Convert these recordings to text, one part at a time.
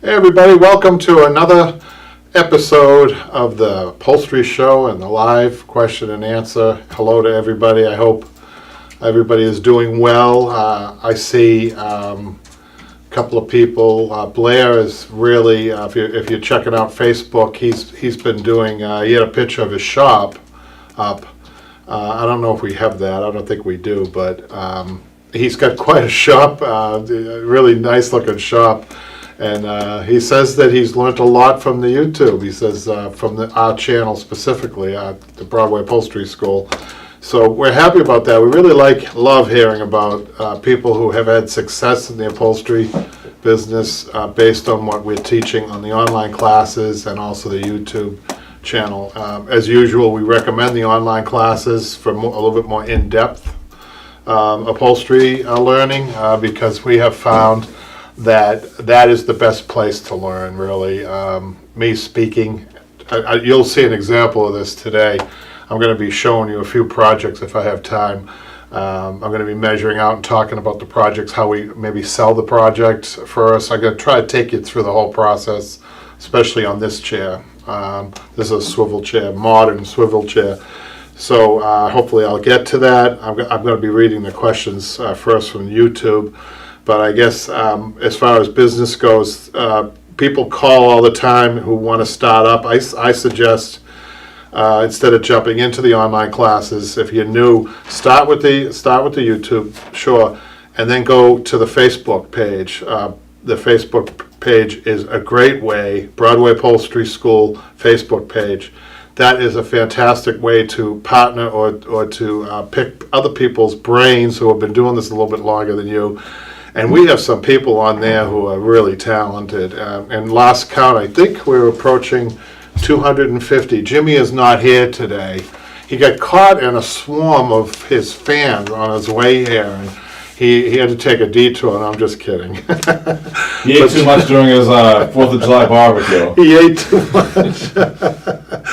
Hey everybody, welcome to another episode of the Upholstery Show and the live question and answer. Hello to everybody. I hope everybody is doing well. I see a couple of people. Blair is really, if you're checking out Facebook, he's been doing, he had a picture of his shop up. I don't know if we have that. I don't think we do, but he's got quite a shop, a really nice looking shop. And he says that he's learned a lot from the YouTube. He says from our channel specifically, the Broadway Upholstery School. So we're happy about that. We really love hearing about people who have had success in the upholstery business based on what we're teaching on the online classes and also the YouTube channel. As usual, we recommend the online classes for a little bit more in-depth upholstery learning because we have found that is the best place to learn, really. Me speaking, you'll see an example of this today. I'm going to be showing you a few projects if I have time. I'm going to be measuring out and talking about the projects, how we maybe sell the project first. I'm going to try to take you through the whole process, especially on this chair. This is a swivel chair, modern swivel chair. So hopefully I'll get to that. I'm going to be reading the questions first from YouTube. But I guess as far as business goes, people call all the time who want to start up. I suggest instead of jumping into the online classes, if you're new, start with the YouTube, sure, and then go to the Facebook page. The Facebook page is a great way. Broadway Upholstery School Facebook page. That is a fantastic way to partner or to pick other people's brains who have been doing this a little bit longer than you. And we have some people on there who are really talented. And last count, I think we're approaching 250. Jimmy is not here today. He got caught in a swarm of his fans on his way here. And he had to take a detour, and I'm just kidding. He ate too much during his 4th of July barbecue. He ate too much.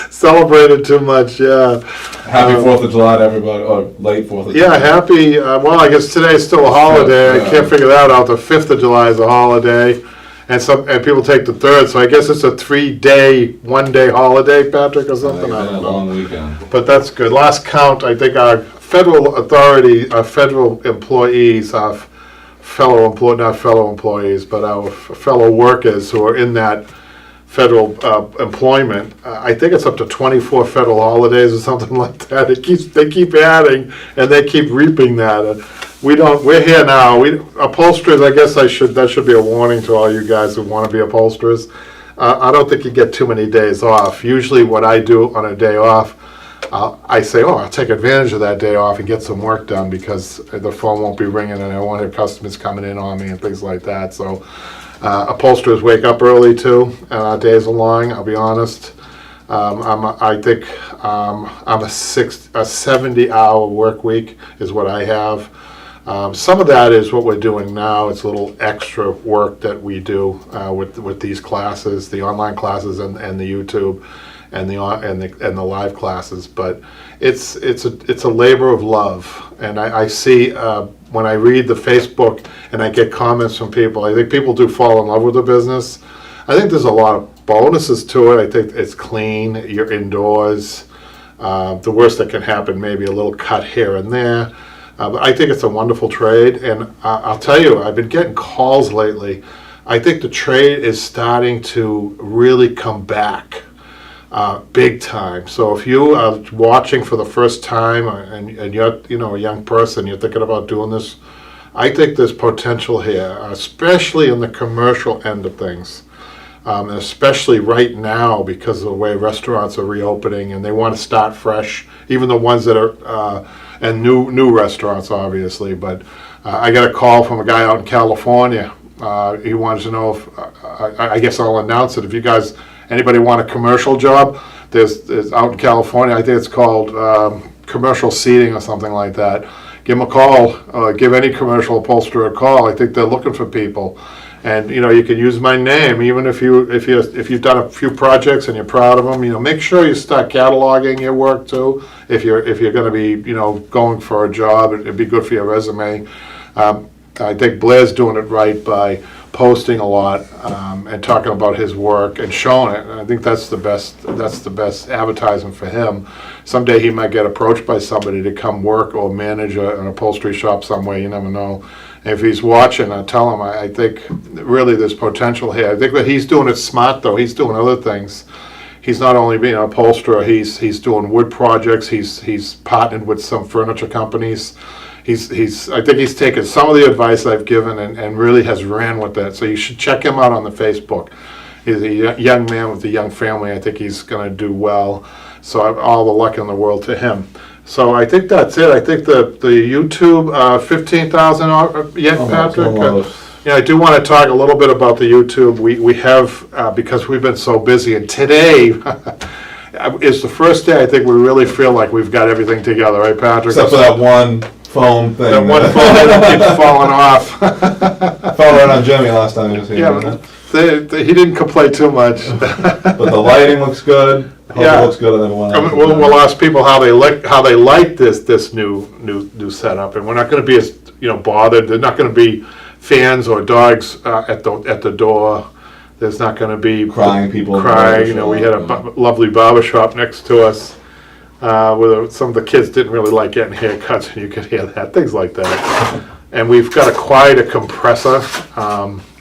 Celebrated too much, yeah. Happy 4th of July to everybody, or late 4th of July. Yeah, happy, well, I guess today's still a holiday. I can't figure that out. The 5th of July is a holiday, and people take the 3rd, so I guess it's a 3-day, 1-day holiday, Patrick, or something, I don't know. Long weekend. But that's good. Last count, I think our federal authority, our federal employees, our not fellow employees, but our fellow workers who are in that federal employment, I think it's up to 24 federal holidays or something like that. They keep adding, and they keep reaping that. We're here now. Upholsterers, I guess that should be a warning to all you guys who want to be upholsterers. I don't think you get too many days off. Usually what I do on a day off, I say, I'll take advantage of that day off and get some work done because the phone won't be ringing and I won't have customers coming in on me and things like that. So upholsterers wake up early too, and our days are long, I'll be honest. I think I'm a 70-hour work week is what I have. Some of that is what we're doing now. It's a little extra work that we do with these classes, the online classes and the YouTube and the live classes. But it's a labor of love, and I see when I read the Facebook and I get comments from people, I think people do fall in love with the business. I think there's a lot of bonuses to it. I think it's clean, you're indoors. The worst that can happen, maybe a little cut here and there. But I think it's a wonderful trade, and I'll tell you, I've been getting calls lately. I think the trade is starting to really come back big time. So if you are watching for the first time and you're a young person, you're thinking about doing this, I think there's potential here, especially in the commercial end of things. And especially right now because of the way restaurants are reopening and they want to start fresh, even the ones that are and new restaurants obviously. But I got a call from a guy out in California. He wanted to know if I guess I'll announce it. If you guys, anybody want a commercial job, there's out in California, I think it's called commercial seating or something like that. Give them a call. Give any commercial upholsterer a call. I think they're looking for people. And you can use my name, even if you've done a few projects and you're proud of them. Make sure you start cataloging your work too. If you're going to be going for a job, it'd be good for your resume. I think Blair's doing it right by posting a lot and talking about his work and showing it. And I think that's the best advertising for him. Someday he might get approached by somebody to come work or manage an upholstery shop somewhere. You never know. And if he's watching, I tell him I think really there's potential here. I think that he's doing it smart though. He's doing other things. He's not only being an upholsterer. He's doing wood projects. He's partnered with some furniture companies. I think he's taken some of the advice I've given and really has ran with that. So you should check him out on the Facebook. He's a young man with a young family. I think he's going to do well. So I have all the luck in the world to him. So I think that's it. I think the YouTube 15,000 yet, Patrick. Yeah, I do want to talk a little bit about the YouTube. We have because we've been so busy, and today is the first day I think we really feel like we've got everything together, right, Patrick? Except for that one phone thing. That one phone that keeps falling off. Fell right on Jimmy last time he was here. Yeah, he didn't complain too much. But the lighting looks good. Hope Yeah. it looks good on everyone else. We'll ask people how they like this new setup, and we're not going to be as bothered. They're not going to be fans or dogs at the door. There's not going to be Crying people. crying. We had a lovely barber shop next to us where some of the kids didn't really like getting haircuts, and you could hear that, things like that. And we've got a compressor.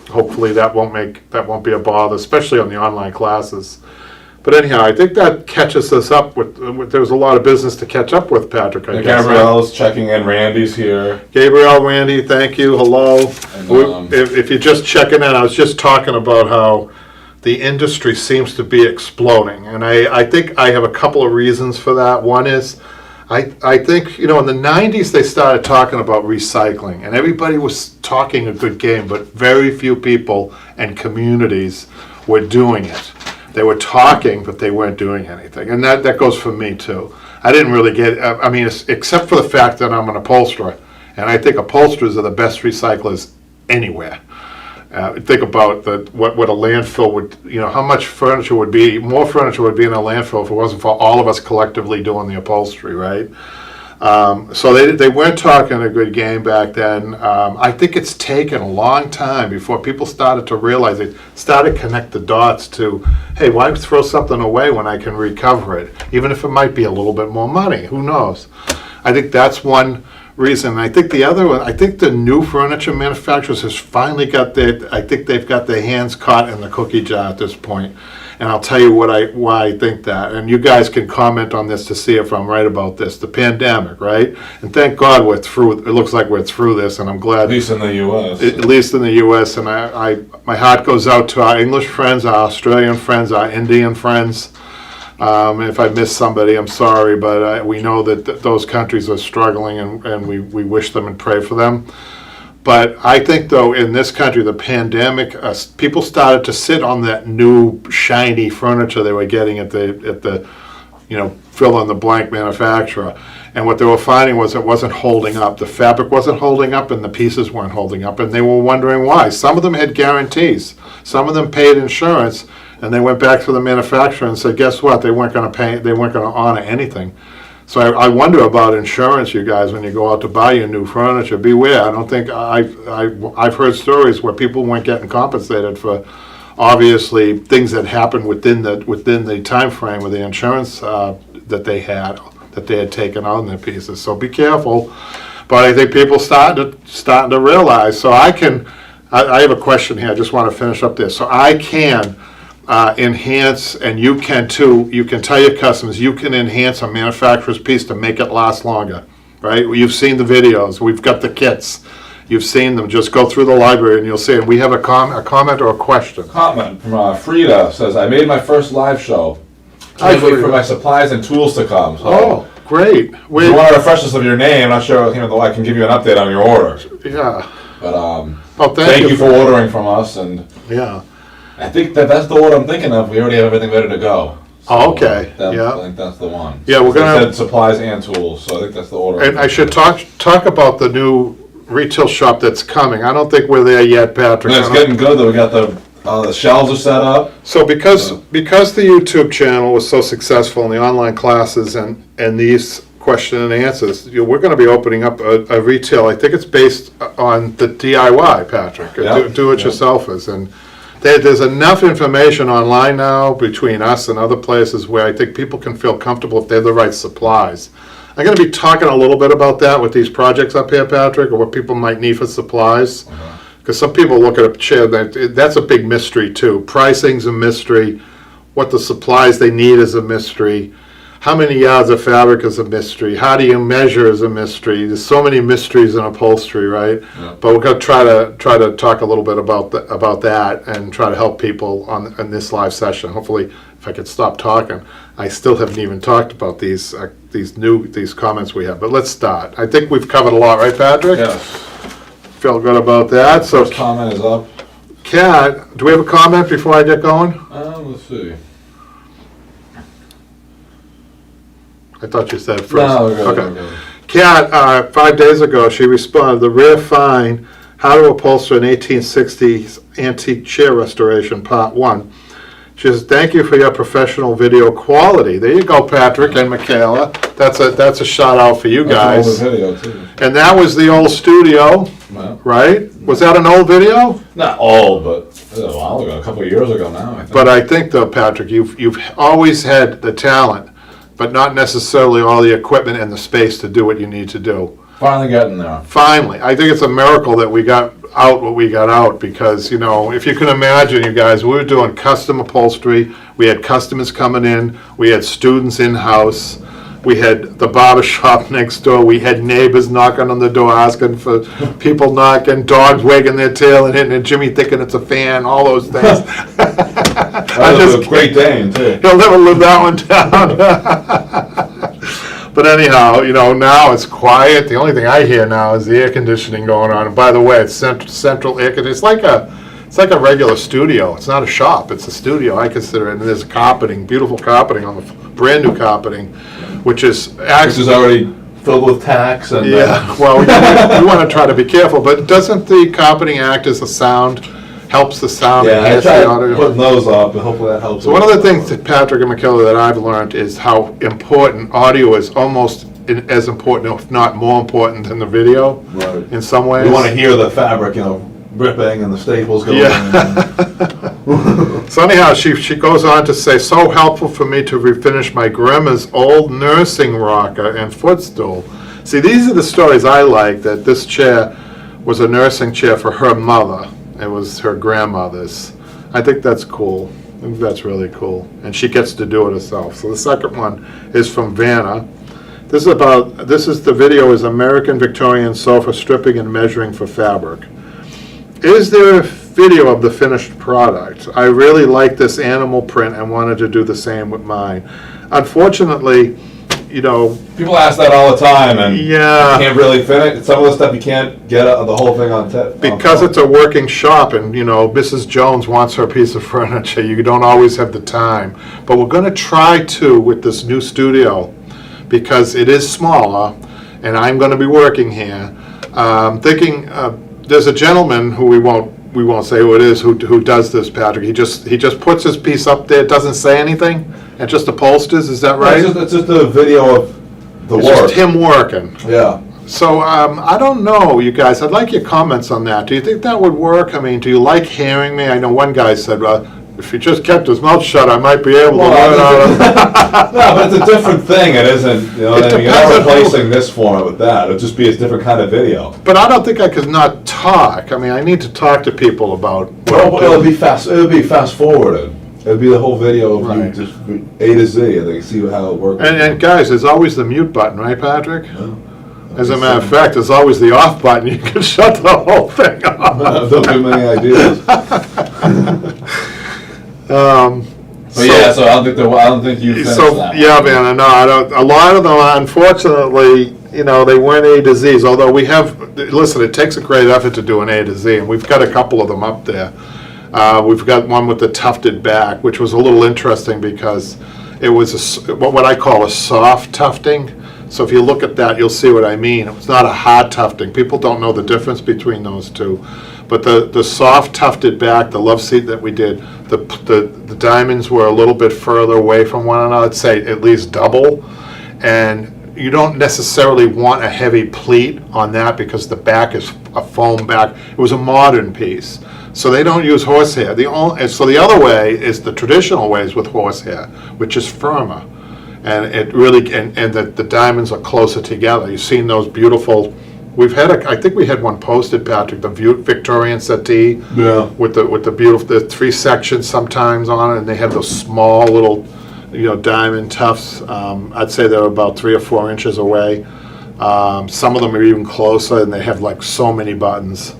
Hopefully that won't be a bother, especially on the online classes. But anyhow, I think that catches us up with there's a lot of business to catch up with, Patrick. I guess. Gabrielle's checking in. Randy's here. Gabrielle, Randy, thank you. Hello. And, If you're just checking in, I was just talking about how the industry seems to be exploding. And I think I have a couple of reasons for that. One is, I think, in the 90s they started talking about recycling. And everybody was talking a good game, but very few people and communities were doing it. They were talking, but they weren't doing anything. And that goes for me, too. I didn't really get, except for the fact that I'm an upholsterer. And I think upholsterers are the best recyclers anywhere. Think about what a landfill would, how much more furniture would be in a landfill if it wasn't for all of us collectively doing the upholstery, right? So they weren't talking a good game back then. I think it's taken a long time before people started to realize it, started to connect the dots to, hey, why throw something away when I can recover it, even if it might be a little bit more money, who knows? I think that's one reason. I think the other one, I think the new furniture manufacturers has finally they've got their hands caught in the cookie jar at this point. And I'll tell you why I think that. And you guys can comment on this to see if I'm right about this. The pandemic, right? And thank God we're through. It looks like we're through this, and I'm glad. At least in the U.S. At least in the U.S. And my heart goes out to our English friends, our Australian friends, our Indian friends. If I miss somebody, I'm sorry, but we know that those countries are struggling, and we wish them and pray for them. But I think, though, in this country, the pandemic, people started to sit on that new shiny furniture they were getting at the fill-in-the-blank manufacturer. And what they were finding was it wasn't holding up. The fabric wasn't holding up, and the pieces weren't holding up, and they were wondering why. Some of them had guarantees. Some of them paid insurance, and they went back to the manufacturer and said, guess what? They weren't going to pay. They weren't going to honor anything. So I wonder about insurance, you guys, when you go out to buy your new furniture. Beware. I don't think I've heard stories where people weren't getting compensated for obviously things that happened within the time frame of the insurance that they had taken on their pieces. So be careful. But I think people starting to realize. So I have a question here. I just want to finish up this. So I can enhance, and you can too, you can tell your customers you can enhance a manufacturer's piece to make it last longer, right? You've seen the videos, we've got the kits, you've seen them. Just go through the library and you'll see it. We have a comment or a question. Comment from Frida says, I made my first live show. Hi, Can't wait for Frida. my supplies and tools to come. So Oh, great. if you want to refresh us of your name, I'm not sure I can give you an update on your order. Yeah. But Thank you for ordering from us, and Yeah. I think that's the order I'm thinking of. We already have everything ready to go. So Oh, okay. I Yeah. think that's the one. Yeah, we're They gonna- said supplies and tools, so I think that's the order. And I should talk about the new retail shop that's coming. I don't think we're there yet, Patrick. And it's I don't- getting good though. We got the shelves are set up. So because the YouTube channel was so successful in the online classes and these question and answers. We're going to be opening up a retail. I think it's based on the DIY, Patrick, Yeah. do-it-yourselfers, and there's enough information online now between us and other places where I think people can feel comfortable if they have the right supplies. I'm going to be talking a little bit about that with these projects up here, Patrick, or what people might need for supplies. Because some people look at a chair, that's a big mystery too. Pricing's a mystery. What the supplies they need is a mystery. How many yards of fabric is a mystery? How do you measure is a mystery? There's so many mysteries in upholstery, right? Yeah. But we're going to try to talk a little bit about that and try to help people in this live session. Hopefully, if I could stop talking, I still haven't even talked about these comments we have. But let's start. I think we've covered a lot, right, Patrick? Yes. Feel good about that. So, First comment is up. Kat, do we have a comment before I get going? Let's see. I thought you said first. No, we're good, Okay. we're good. Kat, 5 days ago, she responded, the rare find, How to Upholster an 1860s Antique Chair Restoration, Part 1. She says, thank you for your professional video quality. There you go, Patrick and Michaela. That's a shout out for you guys. That's an old video, too. And that was the old studio, Well, right? Was that an old video? not old, but it was a while ago, a couple of years ago now, I think. But I think though, Patrick, you've always had the talent, but not necessarily all the equipment and the space to do what you need to do. Finally getting there. Finally, I think it's a miracle that we got out what we got out, because, you know, if you can imagine, you guys, we were doing custom upholstery, we had customers coming in, we had students in-house, we had the barber shop next door, we had neighbors knocking on the door asking for people knocking, dogs wagging their tail and hitting, and Jimmy thinking it's a fan, all those things. That was a Great Dane, too. He'll never live that one down. But anyhow, you know, now it's quiet. The only thing I hear now is the air conditioning going on. And by the way, it's central air conditioning. It's like a regular studio. It's not a shop. It's a studio. I consider it. And there's carpeting, beautiful carpeting on the brand new carpeting, which is actually This is already filled with tacks and. yeah. Well, we want to try to be careful. But doesn't the carpeting act as a sound? Helps the sound. Yeah, I enhance tried the audio. putting those up, and hopefully that helps. So one of the things that Patrick and Michaela that I've learned is how important audio is, almost as important, if not more important than the video Right. in some ways. You want to hear the fabric, ripping and the staples going. Yeah. So anyhow, she goes on to say, so helpful for me to refinish my grandma's old nursing rocker and footstool. See, these are the stories I like, that this chair was a nursing chair for her mother. It was her grandmother's. I think that's cool. I think that's really cool. And she gets to do it herself. So the second one is from Vanna. This is the video is American Victorian sofa stripping and measuring for fabric. Is there a video of the finished product? I really like this animal print and wanted to do the same with mine. Unfortunately, you know, People ask that all the time, and yeah. you can't really finish. Some of the stuff you can't get the whole thing on tape. Because it's a working shop and, you know, Mrs. Jones wants her piece of furniture, you don't always have the time. But we're going to try to with this new studio, because it is smaller and I'm going to be working here. Thinking there's a gentleman who we won't say who it is who does this, Patrick. He just puts his piece up there, doesn't say anything, and just upholsters. Is that right? It's just a video of the It's work. just him working. Yeah. So I don't know, you guys. I'd like your comments on that. Do you think that would work? I mean, do you like hearing me? I know one guy said, if he just kept his mouth shut, I might be able to learn how to. No, but it's a different thing. It isn't. You're It not depends on who- replacing this format with that. It'll just be a different kind of video. But I don't think I could not talk. I mean, I need to talk to people about what I'm It'll doing. be fast. It'll be fast forwarded. It'll be the whole video of Right. you just A to Z, and they can see how it works. And guys, there's always the mute button, right, Patrick? Yeah. As a matter of fact, there's always the off button. You can shut the whole thing off. Don't give me any ideas. But yeah, so I don't think you finished So, that. yeah, man, no, I don't, a lot of them, unfortunately, you know, they weren't A to Zs, although we have, listen, it takes a great effort to do an A to Z, and we've got a couple of them up there. We've got one with the tufted back, which was a little interesting because it was what I call a soft tufting. So if you look at that, you'll see what I mean. It's not a hard tufting. People don't know the difference between those two. But the soft tufted back, the love seat that we did, the diamonds were a little bit further away from one another. I'd say at least double. And you don't necessarily want a heavy pleat on that because the back is a foam back. It was a modern piece. So they don't use horsehair. So the other way is the traditional ways with horsehair, which is firmer. And it really, and the diamonds are closer together. You've seen those beautiful, I think we had one posted, Patrick, the Victorian settee. Yeah. With the beautiful, the 3 sections sometimes on it, and they have those small little, diamond tufts. I'd say they're about 3 or 4 inches away. Some of them are even closer, and they have like so many buttons.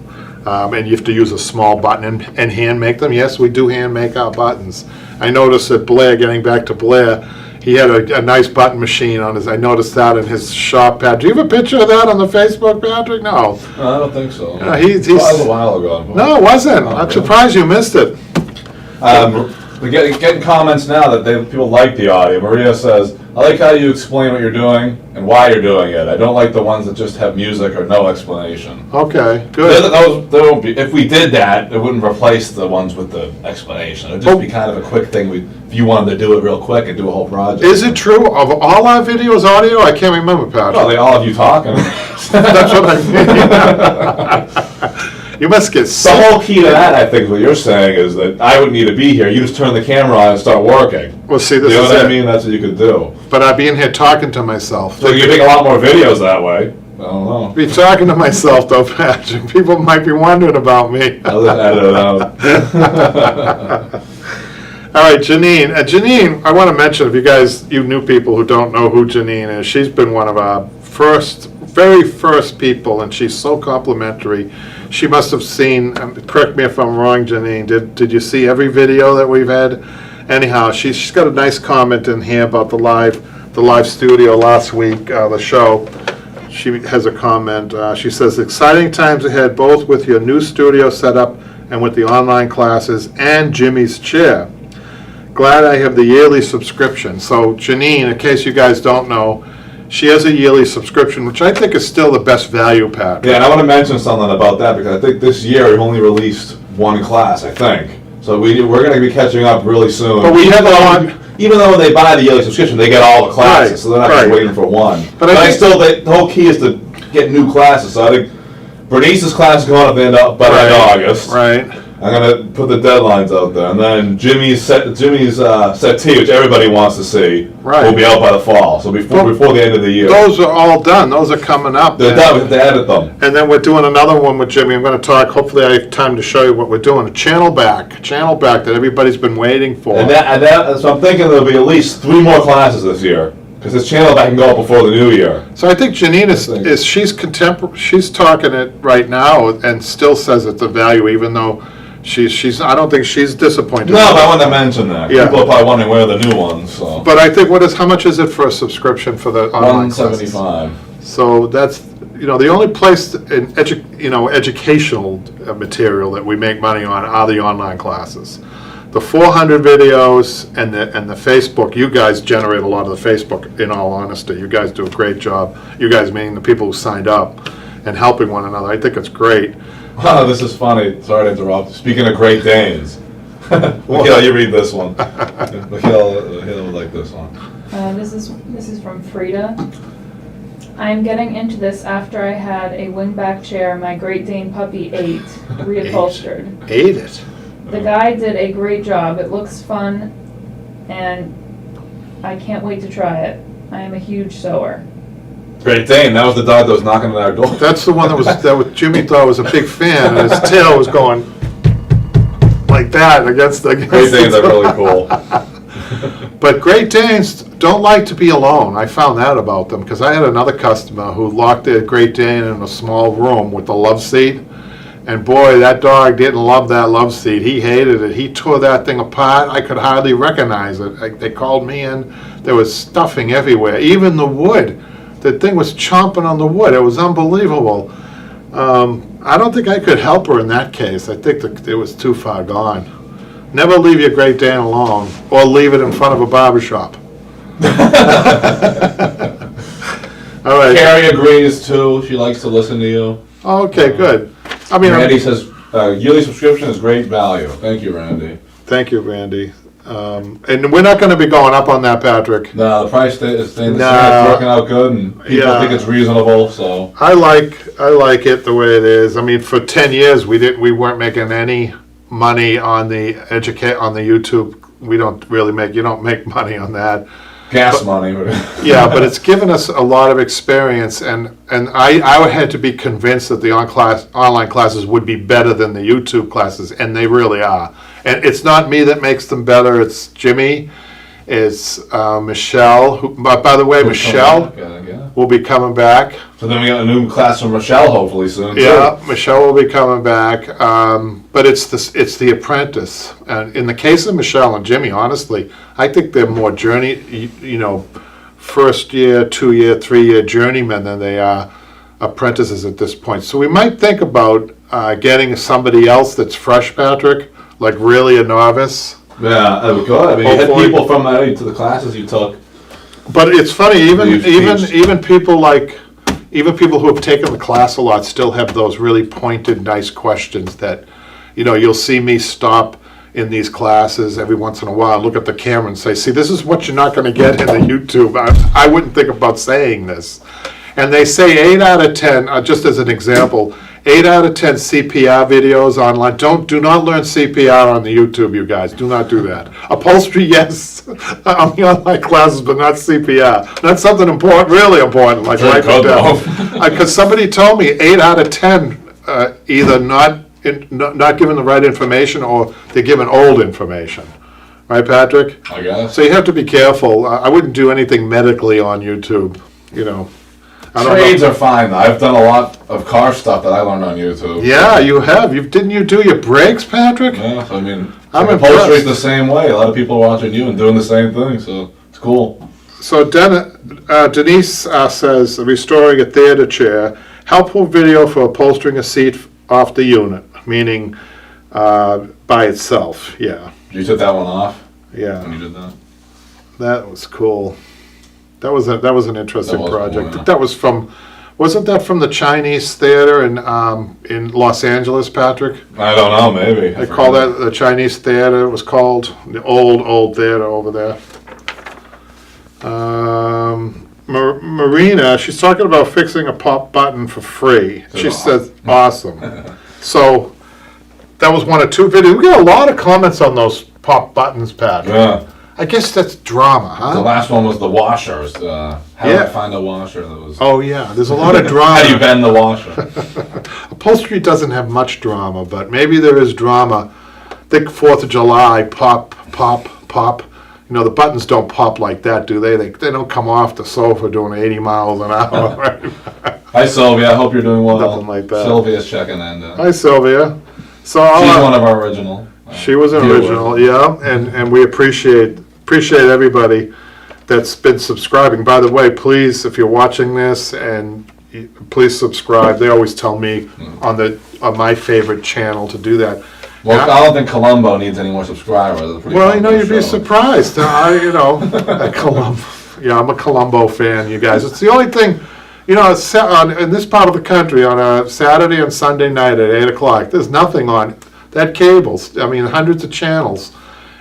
And you have to use a small button and hand make them. Yes, we do hand make our buttons. I noticed that Blair, getting back to Blair, he had a nice button machine on his, I noticed that in his shop, Pat. Do you have a picture of that on the Facebook, Patrick? No. No, I don't think so. He's Probably a while ago. No, it wasn't. I'm really? surprised you missed it. We're getting comments now that people like the audio. Maria says, I like how you explain what you're doing and why you're doing it. I don't like the ones that just have music or no explanation. Okay, good. There won't be, if we did that, it wouldn't replace the ones with the explanation. It'd just be kind of a quick thing if you wanted to do it real quick and do a whole project. Is it true of all our videos audio? I can't remember, Patrick. Well, they all of you talking. That's what I mean. You must get The sick. whole key to that, I think, what you're saying is that I wouldn't need to be here. You just turn the camera on and start working. Well, see, this You know is what I it. mean? That's what you could do. But I'd be in here talking to myself. So you make a lot more videos that way. I don't know. Be talking to myself, though, Patrick. People might be wondering about me. I'll just edit it out. All right, Janine. Janine, I want to mention, if you new people who don't know who Janine is, she's been one of our very first people, and she's so complimentary. She must have seen, correct me if I'm wrong, Janine, did you see every video that we've had? Anyhow, she's got a nice comment in here about the live studio last week, the show. She has a comment. She says, exciting times ahead, both with your new studio setup and with the online classes and Jimmy's chair. Glad I have the yearly subscription. So Janine, in case you guys don't know, she has a yearly subscription, which I think is still the best value, Pat. Yeah, and I want to mention something about that because I think this year we've only released 1 class, I think. So we're going to be catching up really soon. But we have even though when they buy the yearly subscription, they get all the classes, Right, so they're not right. just waiting for one. But I think- the whole key is to get new classes. So I think Bernice's class is going up in August. Right. I'm gonna put the deadlines out there, and then Jimmy's settee, which everybody wants to see, Right. will be out by the fall. So before the end of the year, Those are all done. Those are coming up. they're done. We have to edit them. And then we're doing another one with Jimmy. I'm going to talk, hopefully I have time to show you what we're doing. A channel back that everybody's been waiting for. And that, so I'm thinking there'll be at least 3 more classes this year, because this channel back can go up before the new year. So I think Janine she's talking it right now and still says it's a value, even though she's I don't think she's disappointed. No, but I wanted to mention that. Yeah. People are probably wondering where are the new ones, so. But I think how much is it for a subscription for the online classes? $175. So that's, the only place in educational material that we make money on are the online classes. The 400 videos and the Facebook, you guys generate a lot of the Facebook, in all honesty. You guys do a great job. You guys meaning the people who signed up and helping one another. I think it's great. Oh, this is funny. Sorry to interrupt. Speaking of Great Danes. Mikhail, you read this one. Mikhail would like this one. This is from Frida. I am getting into this after I had a wingback chair my Great Dane puppy ate, reupholstered. Ate it. The guy did a great job. It looks fun, and I can't wait to try it. I am a huge sewer. Great Dane, that was the dog that was knocking on our door. That's the one that Jimmy thought was a big fan, and his tail was going like that against the. Great Danes are really cool. But Great Danes don't like to be alone. I found that about them because I had another customer who locked their Great Dane in a small room with the love seat. And boy, that dog didn't love that love seat. He hated it. He tore that thing apart. I could hardly recognize it. They called me in. There was stuffing everywhere, even the wood. The thing was chomping on the wood. It was unbelievable. I don't think I could help her in that case. I think it was too far gone. Never leave your Great Dane alone, or leave it in front of a barber shop. All right. Carrie agrees too. She likes to listen to you. Okay, good. I mean, Randy says yearly subscription is great value. Thank you, Randy. Thank you, Randy. And we're not gonna be going up on that, Patrick. No, the price is staying the No. same. It's working out good, and people Yeah. think it's reasonable. So I like it the way it is. I mean, for 10 years, we weren't making any money on the on the YouTube. You don't make money on that. gas money. Yeah, but it's given us a lot of experience, and I had to be convinced that the online classes would be better than the YouTube classes, and they really are. And it's not me that makes them better, it's Jimmy, it's Michelle, who, by the way, Michelle Yeah. will be coming back. So then we got a new class from Michelle hopefully soon. Yeah, Michelle will be coming back, but it's the apprentice. And in the case of Michelle and Jimmy, honestly, I think they're more first year, 2 year, 3 year journeymen than they are apprentices at this point. So we might think about getting somebody else that's fresh, Patrick, like really a novice. Yeah, that would be good. I mean, you had Hopefully. people from to the classes you took. But it's funny, You've teached. even people who have taken the class a lot still have those really pointed, nice questions that, you'll see me stop in these classes every once in a while, look at the camera and say, see, this is what you're not gonna get in the YouTube. I wouldn't think about saying this. And they say 8 out of 10, just as an example, 8 out of 10 CPR videos online. Do not learn CPR on the YouTube, you guys. Do not do that. Upholstery, yes, on the online classes, but not CPR. That's something important, really important, like Very life and good, death. Because somebody told me 8 out of 10 either not given the right information or they're given old information. Right, Patrick? I guess. So you have to be careful. I wouldn't do anything medically on YouTube, I don't know. Trades are fine. I've done a lot of car stuff that I learned on YouTube. Yeah, you have. Didn't you do your brakes, Patrick? Yeah, so I mean, I'm upholstery's impressed. the same way. A lot of people are watching you and doing the same thing, so it's cool. So Denise says, restoring a theater chair, helpful video for upholstering a seat off the unit, meaning by itself. Yeah, You took that one off when yeah, you did that? that was cool. That was an interesting That was project. cool, yeah. That was wasn't that from the Chinese theater in Los Angeles, Patrick? I don't know, maybe. They call that the Chinese theater, it was called, the old theater over there. Marina, she's talking about fixing a pop button for free. She says, awesome. So, that was one of 2 videos. We got a lot of comments on those pop buttons, Patrick. Yeah. I guess that's drama, The huh? last one was the washers. How do Yeah. I find a washer that was... Oh, yeah, there's a lot of drama. How do you bend the washer? Upholstery doesn't have much drama, but maybe there is drama. I think 4th of July, pop. The buttons don't pop like that, do they? They don't come off the sofa doing 80 miles an hour. Right? Hi, Sylvia. I hope you're doing well. Nothing like that. Sylvia's checking in. Hi, Sylvia. So She's one of our original. she was an viewers. original, yeah, and we appreciate everybody that's been subscribing. By the way, please, if you're watching this, please subscribe. They always tell me on my favorite channel to do that. Well, Yeah. I don't think Columbo needs any more subscribers. It's a pretty Well, popular you'd be show. surprised. A Columbo. Yeah, I'm a Columbo fan, you guys. It's the only thing, in this part of the country on a Saturday and Sunday night at 8 o'clock, there's nothing on that cable. I mean, hundreds of channels.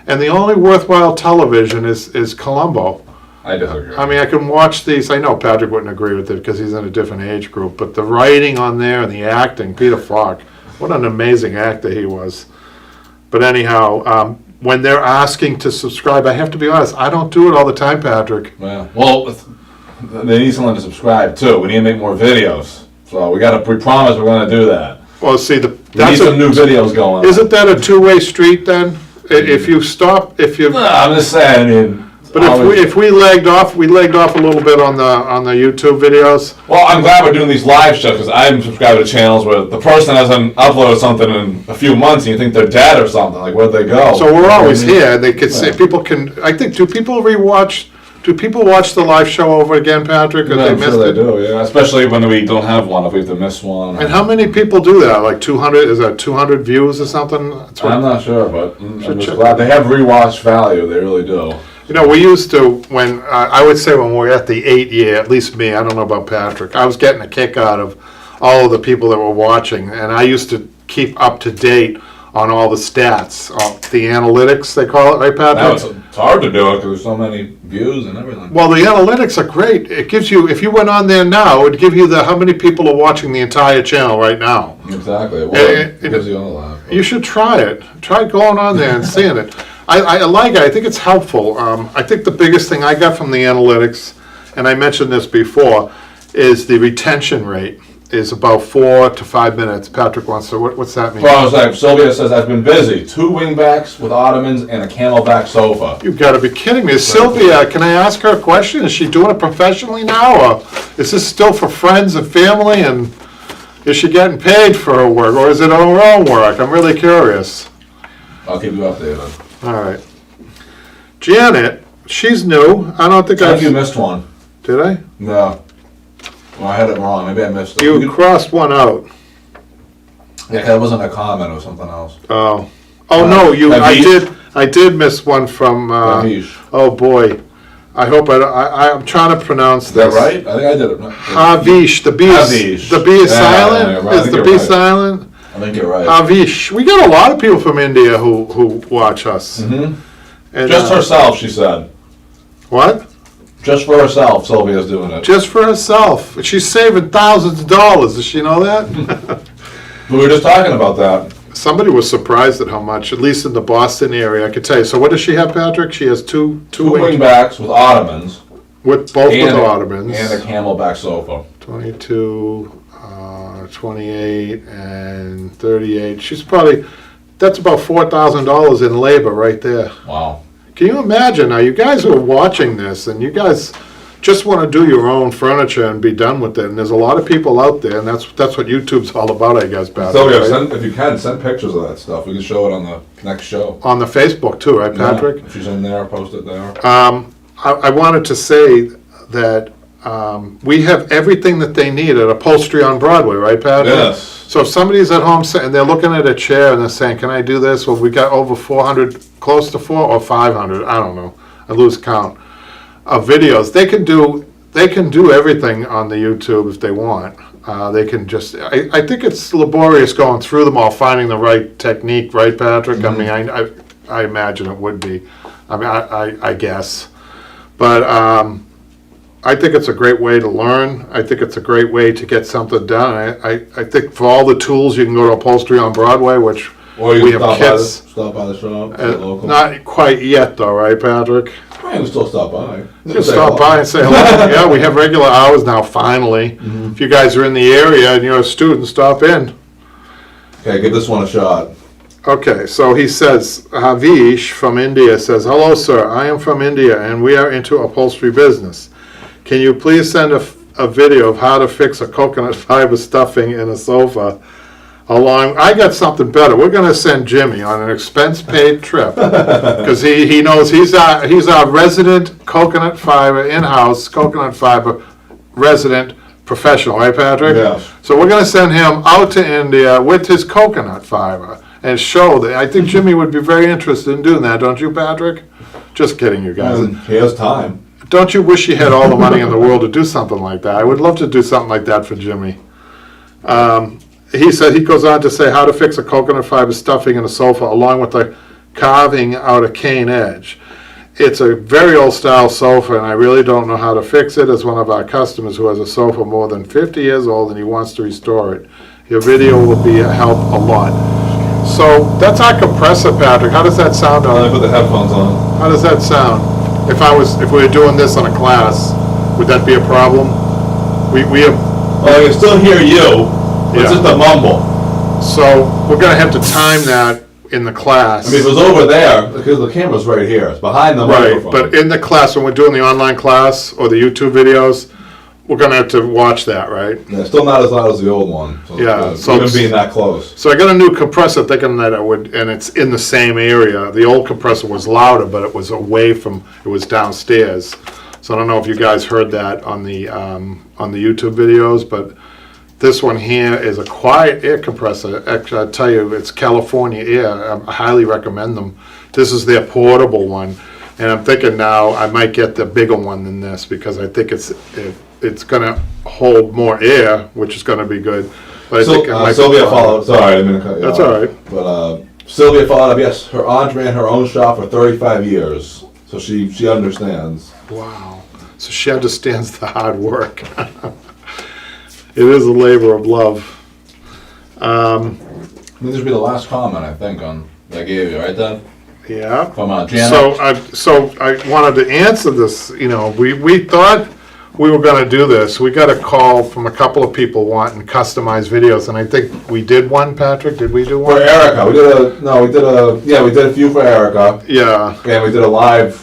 And the only worthwhile television is Columbo. I do agree. I mean, I can watch these. I know Patrick wouldn't agree with it because he's in a different age group, but the writing on there and the acting, Peter Falk, what an amazing actor he was. But anyhow, when they're asking to subscribe, I have to be honest, I don't do it all the time, Patrick. Yeah. Well, they need someone to subscribe too. We need to make more videos. So we promise we're going to do that. Well, see, We need some new videos going on. Isn't that a two-way street then? If you stop, No, I'm just saying. I mean, but if we lagged off a little bit on the YouTube videos. well, I'm glad we're doing these live shows because I'm subscribed to channels where the person hasn't uploaded something in a few months and you think they're dead or something. Like, where'd they go? So we're always here. They could say, Yeah. people can, I think, do people watch the live show over again, Patrick? If Yeah, they I'm missed sure they it? do, yeah. Especially when we don't have one, if we have to miss one. And how many people do that? Like 200, is that 200 views or something? That's what- I'm not sure, but I'm Should just check. glad. They have rewatch value, they really do. We used to, when, I would say when we were at the 8 year, at least me, I don't know about Patrick, I was getting a kick out of all of the people that were watching, and I used to keep up to date on all the stats, the analytics, they call it, right, Now Patrick? it's hard to do it because there's so many views and everything. Well, the analytics are great. It gives you, if you went on there now, it would give you how many people are watching the entire channel right now. Exactly. It would. It- It gives you all that. You should try it. Try going on there and seeing it. I like it. I think it's helpful. I think the biggest thing I got from the analytics, and I mentioned this before, is the retention rate is about 4 to 5 minutes. Patrick wants to, what's that mean? Well, I was like, Sylvia says, I've been busy. 2 wingbacks with ottomans and a camelback sofa. You've got to be kidding me. Sylvia, can I ask her a question? Is she doing it professionally now, or is this still for friends and family, and is she getting paid for her work, or is it her own work? I'm really curious. I'll keep you updated. All right. Janet, she's new. I don't think I think you missed one. Did I? No. Well, I had it wrong. Maybe I missed it. You crossed one out. Yeah, that wasn't a comment. It was something else. Oh. Oh, no, Havish? I did miss one from, Havish. oh, boy. I hope I'm trying to pronounce Is that this. right? I think I did it. Havish, the B Havish. is Yeah, silent? yeah, right. I Is think the you're B right. silent? I think you're right. Havish. We got a lot of people from India who watch us. Mhm. And, Just herself, she said. What? Just for herself, Sylvia's doing it. Just for herself. She's saving thousands of dollars. Does she know that? We were just talking about that. Somebody was surprised at how much, at least in the Boston area, I could tell you. So what does she have, Patrick? She has two 2 wing, wingbacks with ottomans. with both with and ottomans. And a camelback sofa. 22, 28, and 38. She's probably, that's about $4,000 in labor right there. Wow. Can you imagine? Now, you guys who are watching this, and you guys just want to do your own furniture and be done with it, and there's a lot of people out there, and that's what YouTube's all about, I guess, Patrick. Sylvia, right? if you can, send pictures of that stuff. We can show it on the next show. On the Facebook too, right, Patrick? Yeah, if she's in there, post it there. I wanted to say that we have everything that they need at Upholstery on Broadway, right, Patrick? Yes. So if somebody's at home and they're looking at a chair and they're saying, can I do this? Well, we got over 400, close to 400 or 500, I don't know, I lose count, of videos. They can do everything on the YouTube if they want. They can just, I think it's laborious going through them all, finding the right technique, right, Patrick? I mean, I imagine it would be. I mean, I guess. But I think it's a great way to learn. I think it's a great way to get something done. I think for all the tools, you can go to Upholstery on Broadway, which Or you we can have kits. stop by the shop, see it local. Not quite yet though, right, Patrick? I can still stop by. You can stop by and say hello. Yeah, we have regular hours now, finally. If you guys are in the area and you're a student, stop in. Okay, give this one a shot. Okay, so he says, Havish from India says, hello, sir. I am from India and we are into upholstery business. Can you please send a video of how to fix a coconut fiber stuffing in a sofa? I got something better. We're going to send Jimmy on an expense-paid trip because he knows he's our resident coconut fiber, in-house coconut fiber resident professional, right, Patrick? Yes. So we're going to send him out to India with his coconut fiber and show that. I think Jimmy would be very interested in doing that, don't you, Patrick? Just kidding, you guys. He has time. Don't you wish you had all the money in the world to do something like that? I would love to do something like that for Jimmy. He said, he goes on to say how to fix a coconut fiber stuffing in a sofa along with the carving out a cane edge. It's a very old style sofa and I really don't know how to fix it, as one of our customers who has a sofa more than 50 years old and he wants to restore it. Your video will be a help a lot. So that's our compressor, Patrick. How does that sound? Let me put the headphones on. How does that sound? If we were doing this on a class, would that be a problem? We have, Well, I can still hear you. It's Yeah. just a mumble. so we're gonna have to time that in the class. I mean, if it was over there, because the camera's right here. It's behind the Right, microphone. but in the class, when we're doing the online class or the YouTube videos, we're gonna have to watch that, right? Yeah, it's still not as loud as the old one. So Yeah, it's so even it's- being that close. So I got a new compressor thinking that it would, and it's in the same area. The old compressor was louder, but it was away from, it was downstairs. So I don't know if you guys heard that on the YouTube videos, but this one here is a quiet air compressor. Actually, I tell you, it's California Air. I highly recommend them. This is their portable one. And I'm thinking now I might get the bigger one than this because I think it's gonna hold more air, which is gonna be good. But I think it might be Sylvia fine. followed. Sorry, I didn't mean to cut you That's off. all right. But Sylvia thought of, yes, her aunt ran her own shop for 35 years, so she understands. Wow. So she understands the hard work. It is a labor of love. This will be the last comment, I think, on that I gave you, right, Deb? Yeah. From Janet. So I wanted to answer this, we thought we were gonna do this. We got a call from a couple of people wanting customized videos, and I think we did one, Patrick, did we do For one? Erica, we did a few for Erica, Yeah, and we did a live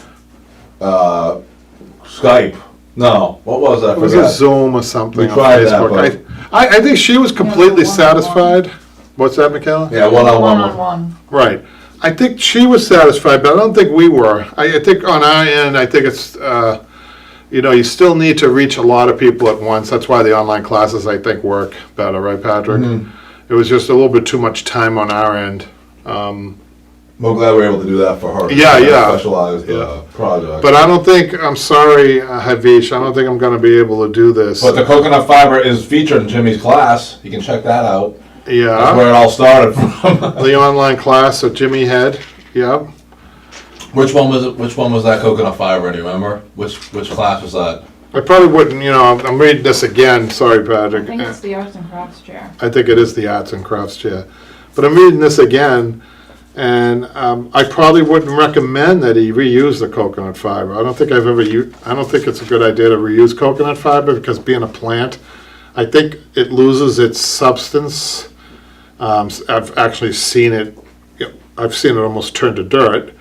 Skype. No, what was that? it was a Zoom or something We on tried that, Facebook. I think she was completely satisfied. What's that, Michaela? Yeah, one-on-one. One-on-one. Right. I think she was satisfied, but I don't think we were. I think on our end, I think it's, you still need to reach a lot of people at once. That's why the online classes, I think, work better, right, Patrick? Mhm. It was just a little bit too much time on our end. We're glad we were able to do that for her. Yeah, yeah. Specialized project. But I don't think, I'm sorry, Havish, I don't think I'm gonna be able to do this. But the coconut fiber is featured in Jimmy's class. You can check that out. That's Yeah, where it all started from. the online class that Jimmy had, yeah. Which one was it? Which one was that coconut fiber? Do you remember? Which class was that? I probably wouldn't, I'm reading this again, sorry, I Patrick. think it's the arts and crafts chair. I think it is the arts and crafts chair. But I'm reading this again, and I probably wouldn't recommend that he reuse the coconut fiber. I don't think I don't think it's a good idea to reuse coconut fiber, because being a plant, I think it loses its substance. I've actually seen it, I've seen it almost turn to dirt.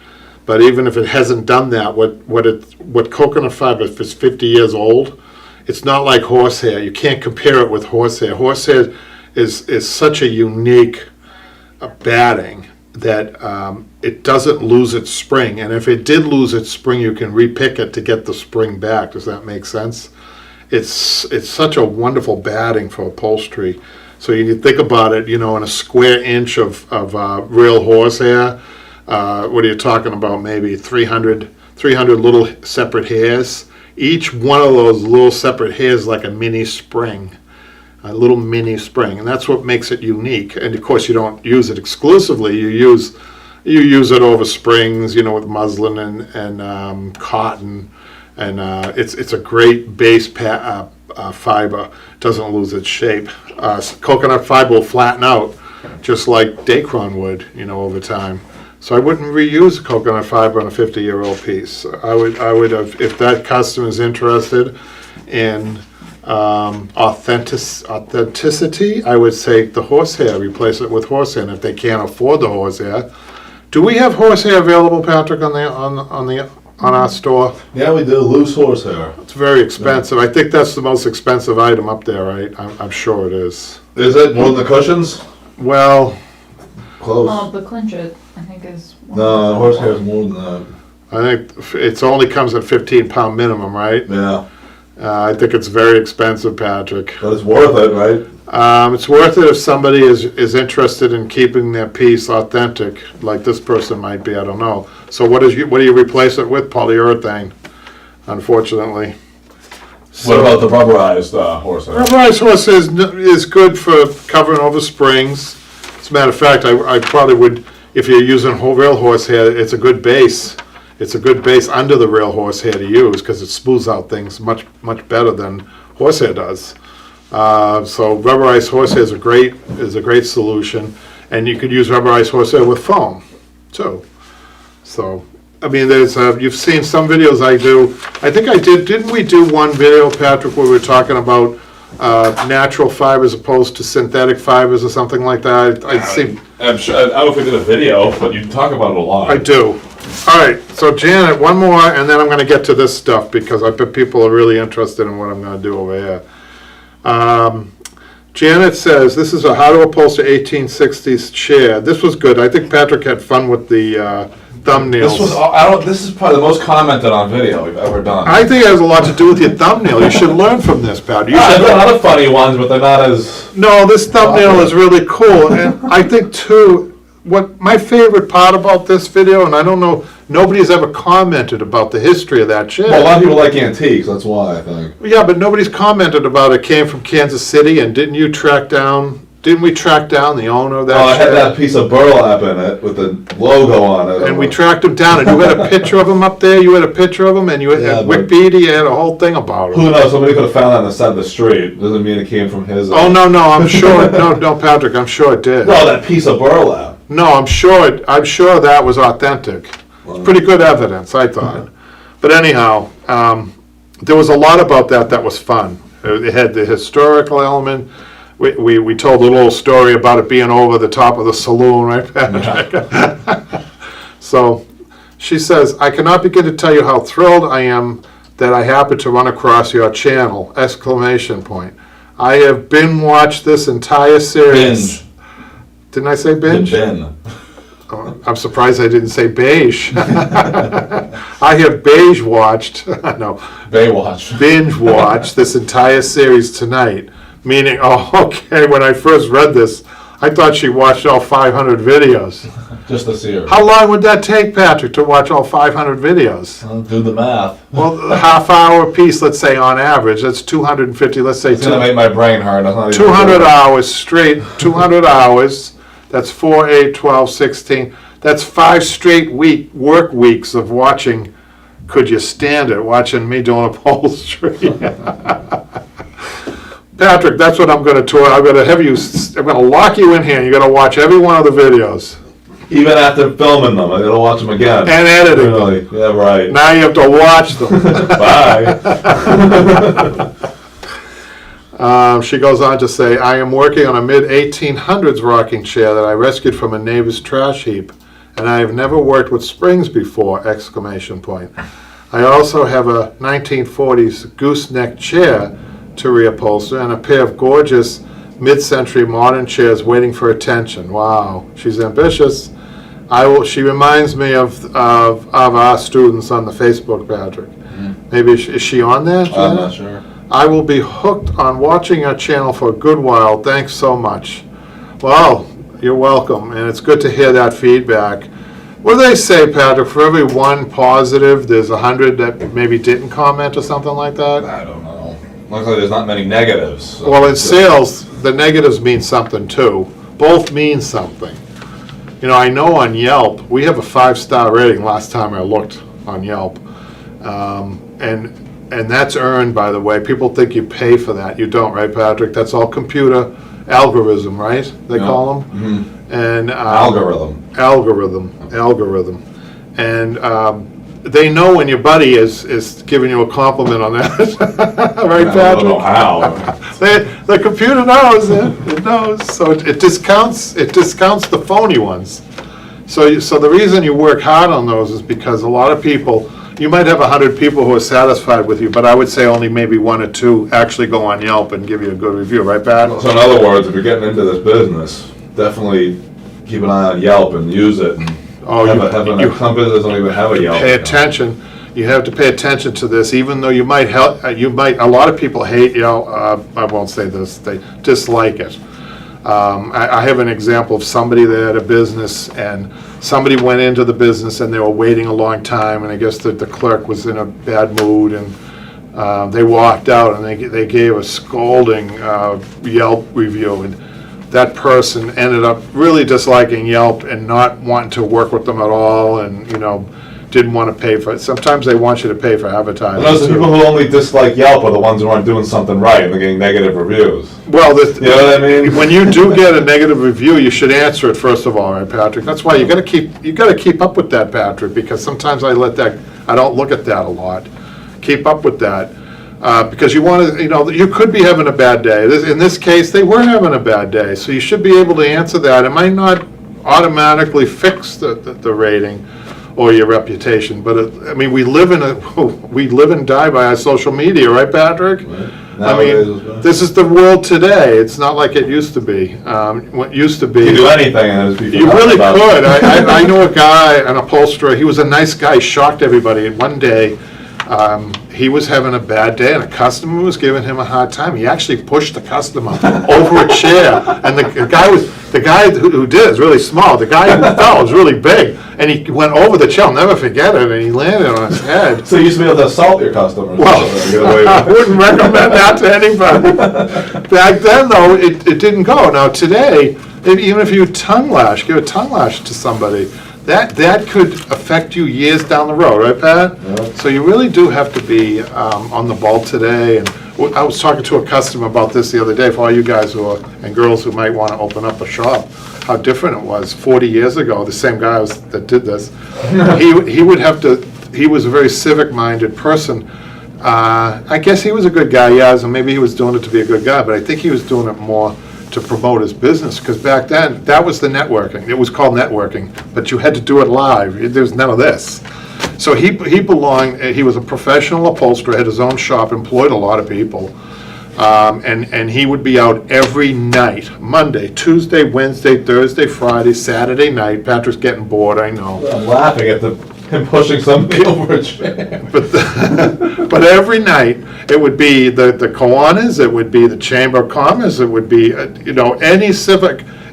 But even if it hasn't done that, what coconut fiber, if it's 50 years old, it's not like horsehair. You can't compare it with horsehair. Horsehair is such a unique batting that it doesn't lose its spring. And if it did lose its spring, you can repick it to get the spring back. Does that make sense? It's such a wonderful batting for upholstery. So you think about it, in a square inch of real horsehair. What are you talking about? Maybe 300 little separate hairs. Each one of those little separate hairs is like a mini spring, a little mini spring, and that's what makes it unique. And of course, you don't use it exclusively. You use it over springs, with muslin and cotton, and it's a great base fiber. Doesn't lose its shape. Coconut fiber will flatten out, just like Dacron would, over time. So I wouldn't reuse coconut fiber on a 50-year-old piece. I would have, if that customer is interested in authenticity, I would say the horsehair, replace it with horsehair. And if they can't afford the horsehair, do we have horsehair available, Patrick, on our store? Yeah, we do loose horsehair. It's very expensive. I think that's the most expensive item up there, right? I'm sure it is. Is it more than the cushions? Well, Close. The clinch it, I think, is. No, horsehair is more than that. I think it only comes at 15-pound minimum, right? Yeah, I think it's very expensive, Patrick. but it's worth it, right? It's worth it if somebody is interested in keeping their piece authentic, like this person might be. I don't know. So what do you replace it with? Polyurethane, unfortunately. What about the rubberized horsehair? Rubberized horse is good for covering over springs. As a matter of fact, I probably would, if you're using real horsehair, it's a good base. It's a good base under the real horsehair to use, because it smooths out things much better than horsehair does. So rubberized horsehair is a great solution, and you could use rubberized horsehair with foam too. So I mean, you've seen some videos I do. I think I didn't we do one video, Patrick, where we were talking about natural fibers opposed to synthetic fibers or something like that? I'm sure, I don't know if we did a video, but you talk about it a lot. I do. All right, so Janet, one more, and then I'm going to get to this stuff, because I bet people are really interested in what I'm going to do over here. Janet says, this is a How to Upholster 1860s chair. This was good. I think Patrick had fun with the thumbnails. This is probably the most commented on video we've ever done. I think it has a lot to do with your thumbnail. You should learn from this, Pat. I've done other funny ones, but they're not as... No, this thumbnail is really cool, and I think too, what my favorite part about this video, and I don't know, nobody's ever commented about the history of that chair. Well, a lot of people like antiques, that's why, I think. Yeah, but nobody's commented about it came from Kansas City, and didn't you track down didn't we track down the owner of that Oh, I had chair? that piece of burlap in it with the logo on it. And we tracked him down, and you had a picture of him up there, you had a picture of him, and you had, Yeah, Wick but- Beatty, you had a whole thing about Who him. knows? Somebody could have found that on the side of the street. Doesn't mean it came from his. Oh, no, I'm sure, no, Patrick, I'm sure it did. No, that piece of burlap. No, I'm sure that was authentic. It's pretty good evidence, I thought. But anyhow, there was a lot about that was fun. It had the historical element. We told a little story about it being over the top of the saloon, right, Patrick? So she says, I cannot begin to tell you how thrilled I am that I happened to run across your channel, ! I have watched this entire series. Binge. Didn't I say binge? Bin. I'm surprised I didn't say beige. I have beige watched, no, Baywatch. binge watched this entire series tonight. Meaning, oh, okay, when I first read this, I thought she watched all 500 videos. Just to see her. How long would that take, Patrick, to watch all 500 videos? Well, do the math. Well, a half hour piece, let's say on average, that's 250, let's say It's gonna make my brain hurt. That's not even 200 good. hours straight, 200 hours, that's 4, 8, 12, 16. That's 5 straight work weeks of watching. Could you stand it, watching me doing upholstery? Patrick, that's what I'm gonna tour. I'm gonna lock you in here, and you're gonna watch every one of the videos. Even after filming them, I gotta watch them again. And editing them. Really? Yeah, right. Now you have to watch them. Bye. She goes on to say, I am working on a mid-1800s rocking chair that I rescued from a neighbor's trash heap, and I have never worked with springs before, ! I also have a 1940s gooseneck chair to reupholster and a pair of gorgeous mid-century modern chairs waiting for attention. Wow, she's ambitious. She reminds me of our students on the Facebook, Patrick. Maybe, is she on there? I'm Janet? not sure. I will be hooked on watching your channel for a good while. Thanks so much. Well, you're welcome, and it's good to hear that feedback. What do they say, Patrick? For every one positive, there's 100 that maybe didn't comment or something like that? I don't know. Looks like there's not many negatives. So Well, in it's just- sales, the negatives mean something too. Both mean something. You know, I know on Yelp, we have a 5-star rating last time I looked on Yelp. And that's earned, by the way. People think you pay for that. You don't, right, Patrick? That's all computer algorithm, right? They Yeah. call them? Mhm. And Algorithm. algorithm. And they know when your buddy is giving you a compliment on that. Right, I don't know Patrick? how. The computer knows it. It knows. So it discounts the phony ones. So the reason you work hard on those is because a lot of people, you might have 100 people who are satisfied with you, but I would say only maybe 1 or 2 actually go on Yelp and give you a good review, right, Pat? So in other words, if you're getting into this business, definitely keep an eye on Yelp and use it. And Oh, some businesses don't even have a Yelp. Pay attention. You have to pay attention to this, even though you might a lot of people hate, I won't say this, they dislike it. I have an example of somebody that had a business, and somebody went into the business and they were waiting a long time, and I guess the clerk was in a bad mood, and they walked out and they gave a scolding Yelp review, and that person ended up really disliking Yelp and not wanting to work with them at all, and didn't want to pay for it. Sometimes they want you to pay for advertising. Those too. people who only dislike Yelp are the ones who aren't doing something right and they're getting negative reviews. Well, You know what I mean? when you do get a negative review, you should answer it first of all, right, Patrick? That's why you got to keep up with that, Patrick, because sometimes I don't look at that a lot. Keep up with that. Because you want to, you could be having a bad day. In this case, they were having a bad day, so you should be able to answer that. It might not automatically fix the rating or your reputation, but we live and die by our social media, right, Patrick? Nowadays, it's better. This is the world today. It's not like it used to be. What used to be. You can do anything and it'd be You really about could. it. I know a guy, an upholsterer, he was a nice guy, shocked everybody. And one day, he was having a bad day and a customer was giving him a hard time. He actually pushed the customer over a chair. And the guy was, The guy who did is really small. The guy who fell is really big. And he went over the chair, I'll never forget it, and he landed on his head. So you used to be able to assault your customers. Well, I wouldn't recommend that to anybody. Back then, though, it didn't go. Now, today, even if you give a tongue lash to somebody, that could affect you years down the road, right, Pat? Yeah. So you really do have to be on the ball today. And I was talking to a customer about this the other day, for all you guys and girls who might want to open up a shop, how different it was 40 years ago. The same guy that did this, he would have to. He was a very civic-minded person. I guess he was a good guy, yes, and maybe he was doing it to be a good guy, but I think he was doing it more to promote his business, because back then, that was the networking. It was called networking, but you had to do it live. There was none of this. So he belonged, he was a professional upholsterer, had his own shop, employed a lot of people, and he would be out every night, Monday, Tuesday, Wednesday, Thursday, Friday, Saturday night. Patrick's getting bored, I know. I'm laughing at him pushing somebody over a chair. But every night, it would be the Kiwanis, it would be the Chamber of Commerce, it would be,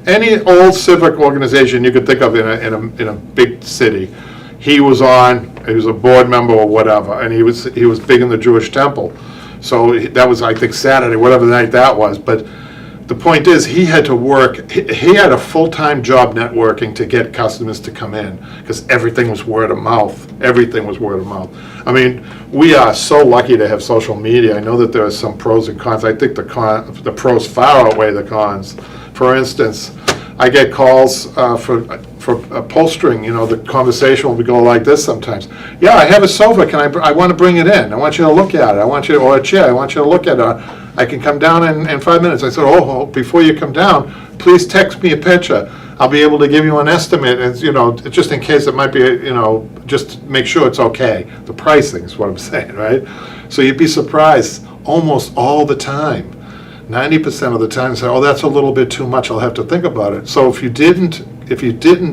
any old civic organization you could think of in a big city. He was a board member or whatever, and he was big in the Jewish temple. So that was, I think, Saturday, whatever night that was. But the point is, he had to work, he had a full-time job networking to get customers to come in, because everything was word of mouth. Everything was word of mouth. I mean, we are so lucky to have social media. I know that there are some pros and cons. I think the pros far outweigh the cons. For instance, I get calls for upholstering. The conversation will go like this sometimes. Yeah, I have a sofa. I want to bring it in. I want you to look at it. Or a chair. I want you to look at it. I can come down in 5 minutes. I said, before you come down, please text me a picture. I'll be able to give you an estimate, and just in case it might be, just make sure it's okay. The pricing is what I'm saying, right? So you'd be surprised almost all the time. 90% of the time, say, that's a little bit too much. I'll have to think about it. So if you didn't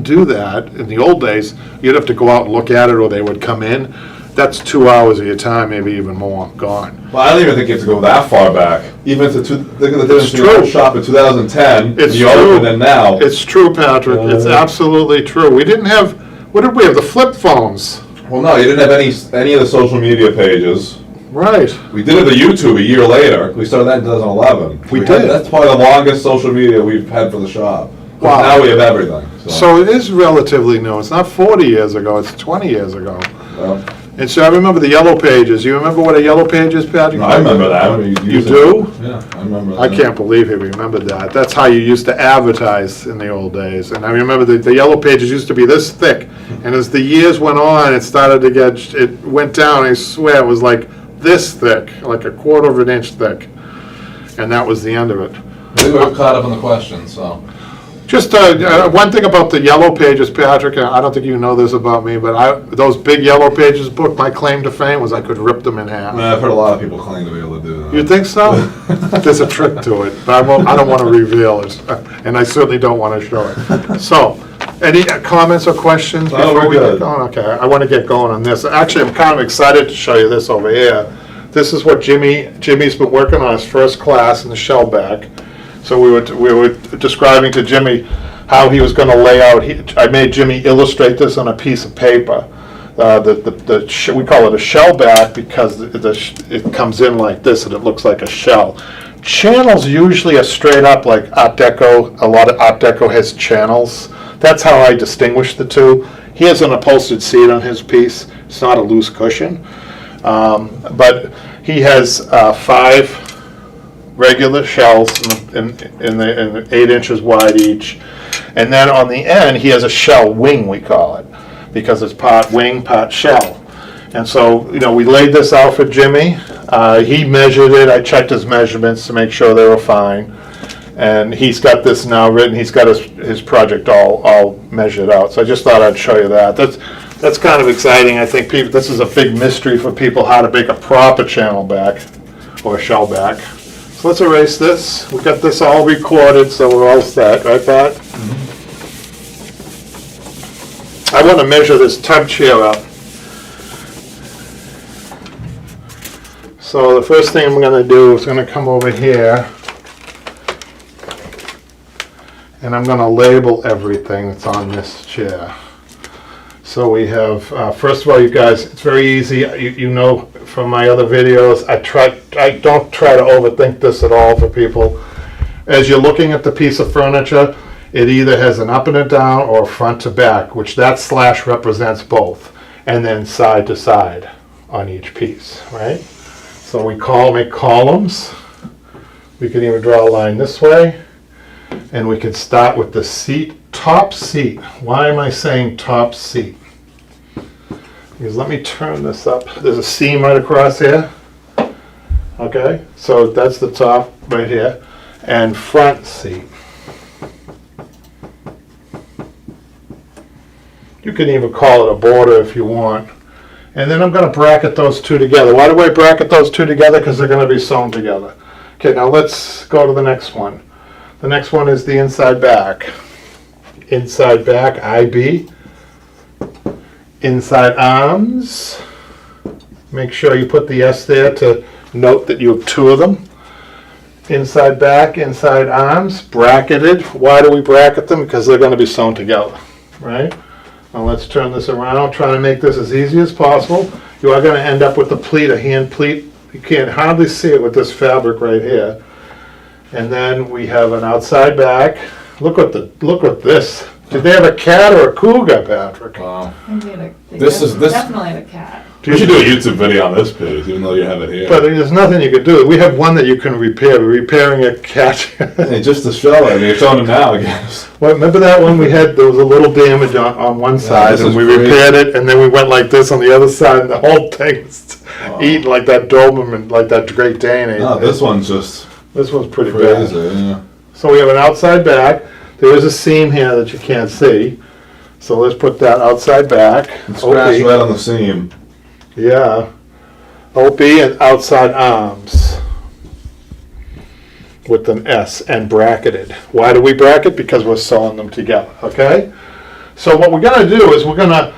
do that in the old days, you'd have to go out and look at it, or they would come in. That's 2 hours of your time, maybe even more, gone. Well, I don't even think you have to go that far back. Even to look at the difference It's between true. the shop in 2010 It's and you opened and now. It's true, Patrick. It's absolutely true. We didn't have, what did we have? The flip phones. Well, no, you didn't have any of the social media pages. Right. We did it to YouTube a year later. We started that in 2011. We did. That's probably the longest social media we've had for the shop. Wow. Now we have everything. So it is relatively new. It's not 40 years ago, it's 20 years ago. Well, And so I remember the yellow pages. You remember what a yellow page is, Patrick? no, I remember that. You do? Yeah, I remember that. I can't believe he remembered that. That's how you used to advertise in the old days. And I remember the yellow pages used to be this thick. And as the years went on, it went down. I swear it was like this thick, like a quarter of an inch thick. And that was the end of it. Maybe we're caught up in the questions, so. Just one thing about the yellow pages, Patrick, I don't think you know this about me, but those big yellow pages book, my claim to fame was I could rip them in half. I mean, I've heard a lot of people claim to be able to do that. You think so? There's a trick to it, but I don't want to reveal it, and I certainly don't want to show it. So, any comments or questions No, before we're we get good. going? Okay, I want to get going on this. Actually, I'm kind of excited to show you this over here. This is what Jimmy's been working on his first class in the shellback. So we were describing to Jimmy how he was going to lay out. I made Jimmy illustrate this on a piece of paper. We call it a shell back because it comes in like this and it looks like a shell. Channels usually are straight up like Art Deco. A lot of Art Deco has channels. That's how I distinguish the two. He has an upholstered seat on his piece. It's not a loose cushion. But he has 5 regular shells in 8 inches wide each. And then on the end, he has a shell wing, we call it, because it's part wing, part shell. And so, we laid this out for Jimmy. He measured it. I checked his measurements to make sure they were fine. And he's got this now written. He's got his project all measured out. So I just thought I'd show you that. That's kind of exciting. I think this is a big mystery for people, how to make a proper channel back or shell back. So let's erase this. We've got this all recorded, so we're all set, right, Pat? Mm-hmm. I want to measure this tub chair up. So the first thing I'm going to do is going to come over here. And I'm going to label everything that's on this chair. So we have, first of all, you guys, it's very easy. You know from my other videos, I don't try to overthink this at all for people. As you're looking at the piece of furniture, it either has an up and a down or a front to back, which that slash represents both, and then side to side on each piece, right? So we make columns. We can even draw a line this way, and we can start with the seat, top seat. Why am I saying top seat? Because let me turn this up. There's a seam right across here. Okay, so that's the top right here. And front seat. You can even call it a border if you want. And then I'm going to bracket those two together. Why do I bracket those two together? Because they're going to be sewn together. Okay, now let's go to the next one. The next one is the inside back. Inside back, IB. Inside arms. Make sure you put the S there to note that you have two of them. Inside back, inside arms, bracketed. Why do we bracket them? Because they're going to be sewn together, right? Now let's turn this around, trying to make this as easy as possible. You are going to end up with a pleat, a hand pleat. You can't hardly see it with this fabric right here. And then we have an outside back. Look at this. Did they have a cat or a cougar, Patrick? Wow. They This is- this- definitely had a cat. We should do a YouTube video on this page, even though you have it here. But there's nothing you can do. We have one that you can repair. We're repairing a cat. Hey, just to show it, I mean, you're showing it now, I guess. Well, remember that one we had, there was a little damage on one side, this and is we great. repaired it, and then we went like this on the other side, and the whole thing's eating like that Doberman, like that Great Dane ate. No, this one's just This one's pretty crazy, bad. yeah. So we have an outside back. There is a seam here that you can't see. So let's put that outside back. Scratch OP. right on the seam. Yeah. OP and outside arms with an S and bracketed. Why do we bracket? Because we're sewing them together, okay? So what we're gonna do is we're gonna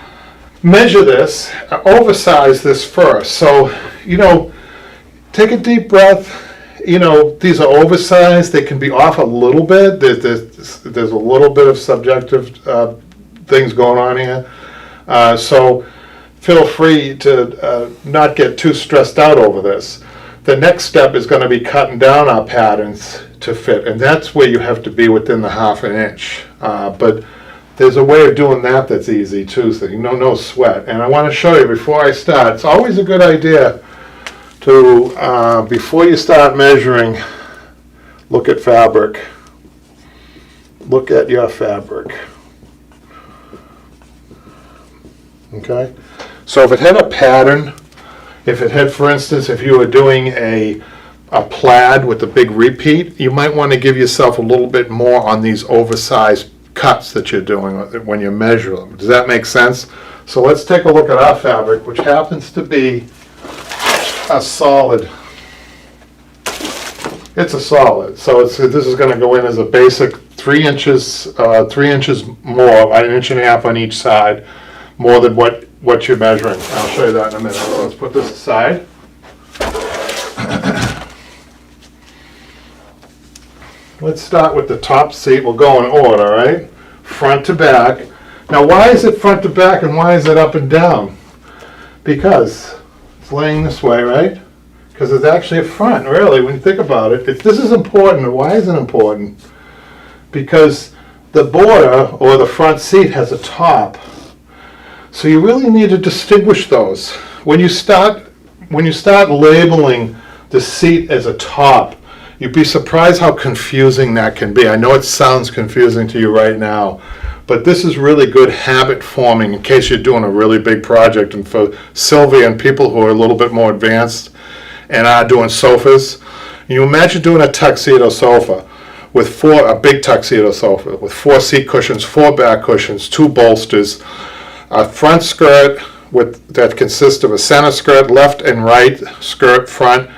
measure this, oversize this first. So, take a deep breath. These are oversized. They can be off a little bit. There's a little bit of subjective things going on here. So feel free to not get too stressed out over this. The next step is going to be cutting down our patterns to fit, and that's where you have to be within the 1/2 inch. But there's a way of doing that that's easy too, so no sweat. And I want to show you before I start. It's always a good idea to, before you start measuring, look at fabric. Look at your fabric. Okay? So if it had a pattern, if it had, for instance, if you were doing a plaid with a big repeat, you might want to give yourself a little bit more on these oversized cuts that you're doing when you measure them. Does that make sense? So let's take a look at our fabric, which happens to be a solid. It's a solid. So this is going to go in as a basic 3 inches, 3 inches more, 1.5 inches on each side, more than what you're measuring. I'll show you that in a minute. So let's put this aside. Let's start with the top seat. We'll go in order, right? Front to back. Now, why is it front to back and why is it up and down? Because it's laying this way, right? Because it's actually a front, really, when you think about it. This is important. Why is it important? Because the border or the front seat has a top. So you really need to distinguish those. When you start labeling the seat as a top, you'd be surprised how confusing that can be. I know it sounds confusing to you right now, but this is really good habit forming in case you're doing a really big project. And for Sylvia and people who are a little bit more advanced and are doing sofas, you imagine doing a tuxedo sofa with a big tuxedo sofa with 4 seat cushions, 4 back cushions, 2 bolsters, a front skirt that consists of a center skirt, left and right skirt, front,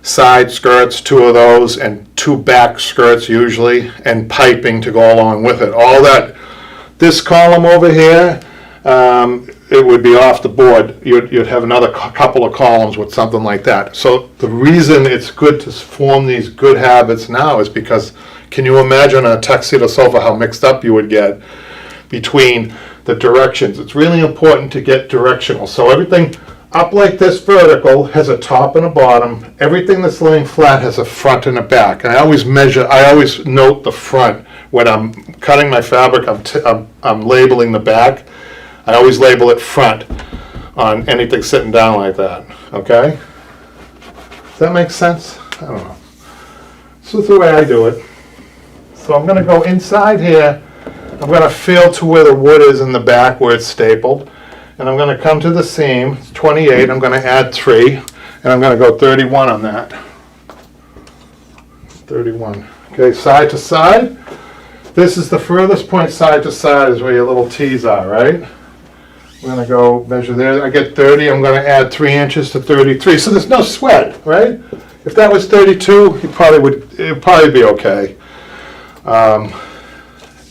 side skirts, 2 of those, and 2 back skirts usually, and piping to go along with it. All that. This column over here, it would be off the board. You'd have another couple of columns with something like that. So the reason it's good to form these good habits now is because Can you imagine on a Tuxedo Sofa how mixed up you would get between the directions? It's really important to get directional. So everything up like this vertical has a top and a bottom. Everything that's laying flat has a front and a back. And I always note the front. When I'm cutting my fabric, I'm labeling the back. I always label it front on anything sitting down like that, okay? Does that make sense? I don't know. This is the way I do it. So I'm gonna go inside here. I'm gonna feel to where the wood is in the back where it's stapled. And I'm gonna come to the seam, it's 28, I'm gonna add 3, and I'm gonna go 31 on that. 31. Okay, side to side. This is the furthest point side to side is where your little T's are, right? I'm gonna go measure there. I get 30, I'm gonna add 3 inches to 33. So there's no sweat, right? If that was 32, it'd probably be okay.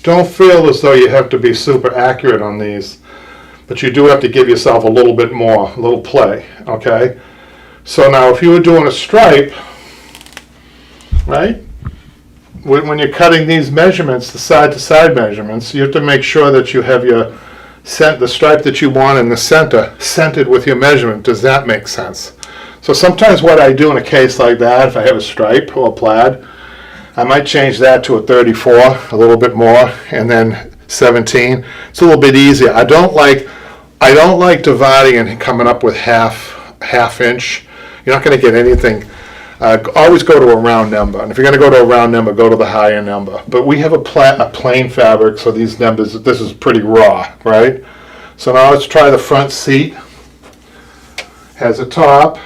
Don't feel as though you have to be super accurate on these. But you do have to give yourself a little bit more, a little play, okay? So now if you were doing a stripe, right? When you're cutting these measurements, the side-to-side measurements, you have to make sure that you have the stripe that you want in the center centered with your measurement. Does that make sense? So sometimes what I do in a case like that, if I have a stripe or a plaid, I might change that to a 34, a little bit more, and then 17. It's a little bit easier. I don't like dividing and coming up with half inch. You're not going to get anything. Always go to a round number, and if you're going to go to a round number, go to the higher number. But we have a plain fabric, so these numbers, this is pretty raw, right? So now let's try the front seat. Has a top,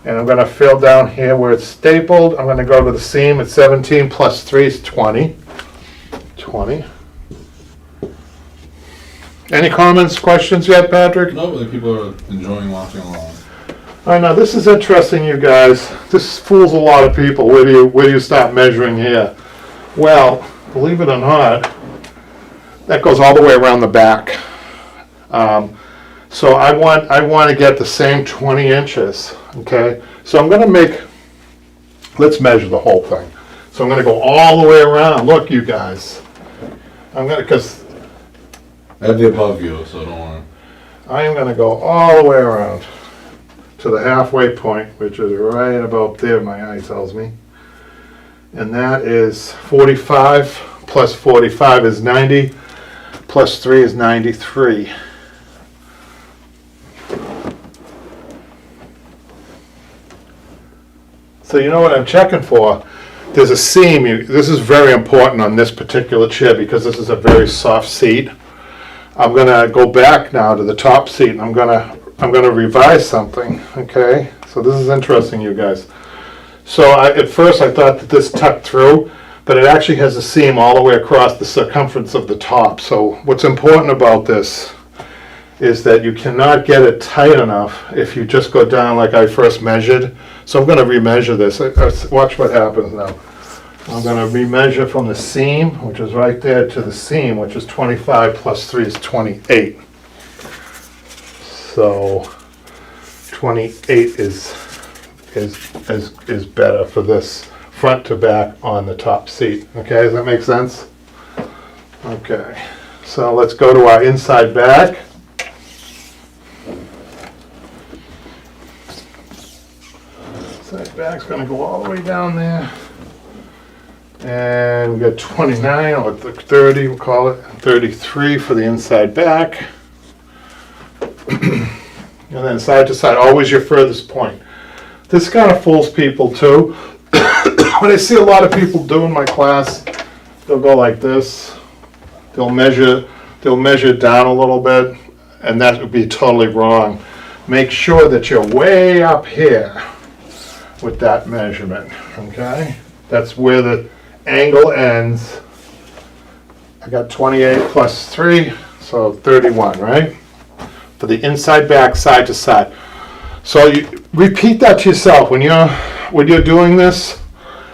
and I'm going to fill down here where it's stapled. I'm going to go to the seam at 17 plus 3 is 20. 20. Any comments, questions yet, Patrick? No, but the people are enjoying watching along. All right, now this is interesting, you guys. This fools a lot of people. Where do you start measuring here? Well, believe it or not, that goes all the way around the back. So I want to get the same 20 inches. Okay, so I'm going to let's measure the whole thing. So I'm going to go all the way around. Look, you guys. Because I have the above view, so don't worry. I am going to go all the way around to the halfway point, which is right about there, my eye tells me. And that is 45, plus 45 is 90, plus 3 is 93. So you know what I'm checking for? There's a seam. This is very important on this particular chair because this is a very soft seat. I'm gonna go back now to the top seat and I'm gonna revise something. Okay, so this is interesting, you guys. So at first I thought that this tucked through, but it actually has a seam all the way across the circumference of the top. So what's important about this is that you cannot get it tight enough if you just go down like I first measured. So I'm going to remeasure this. Watch what happens now. I'm going to remeasure from the seam, which is right there, to the seam, which is 25 plus 3 is 28. So 28 is better for this front to back on the top seat. Okay, does that make sense? Okay, so let's go to our inside back. Inside back's going to go all the way down there. And we got 29, or 30, we'll call it, 33 for the inside back. And then side to side, always your furthest point. This kind of fools people too. When I see a lot of people do in my class, they'll go like this. They'll measure down a little bit, and that would be totally wrong. Make sure that you're way up here with that measurement, okay? That's where the angle ends. I got 28 plus 3, so 31, right? For the inside back, side to side. So you repeat that to yourself when you're doing this,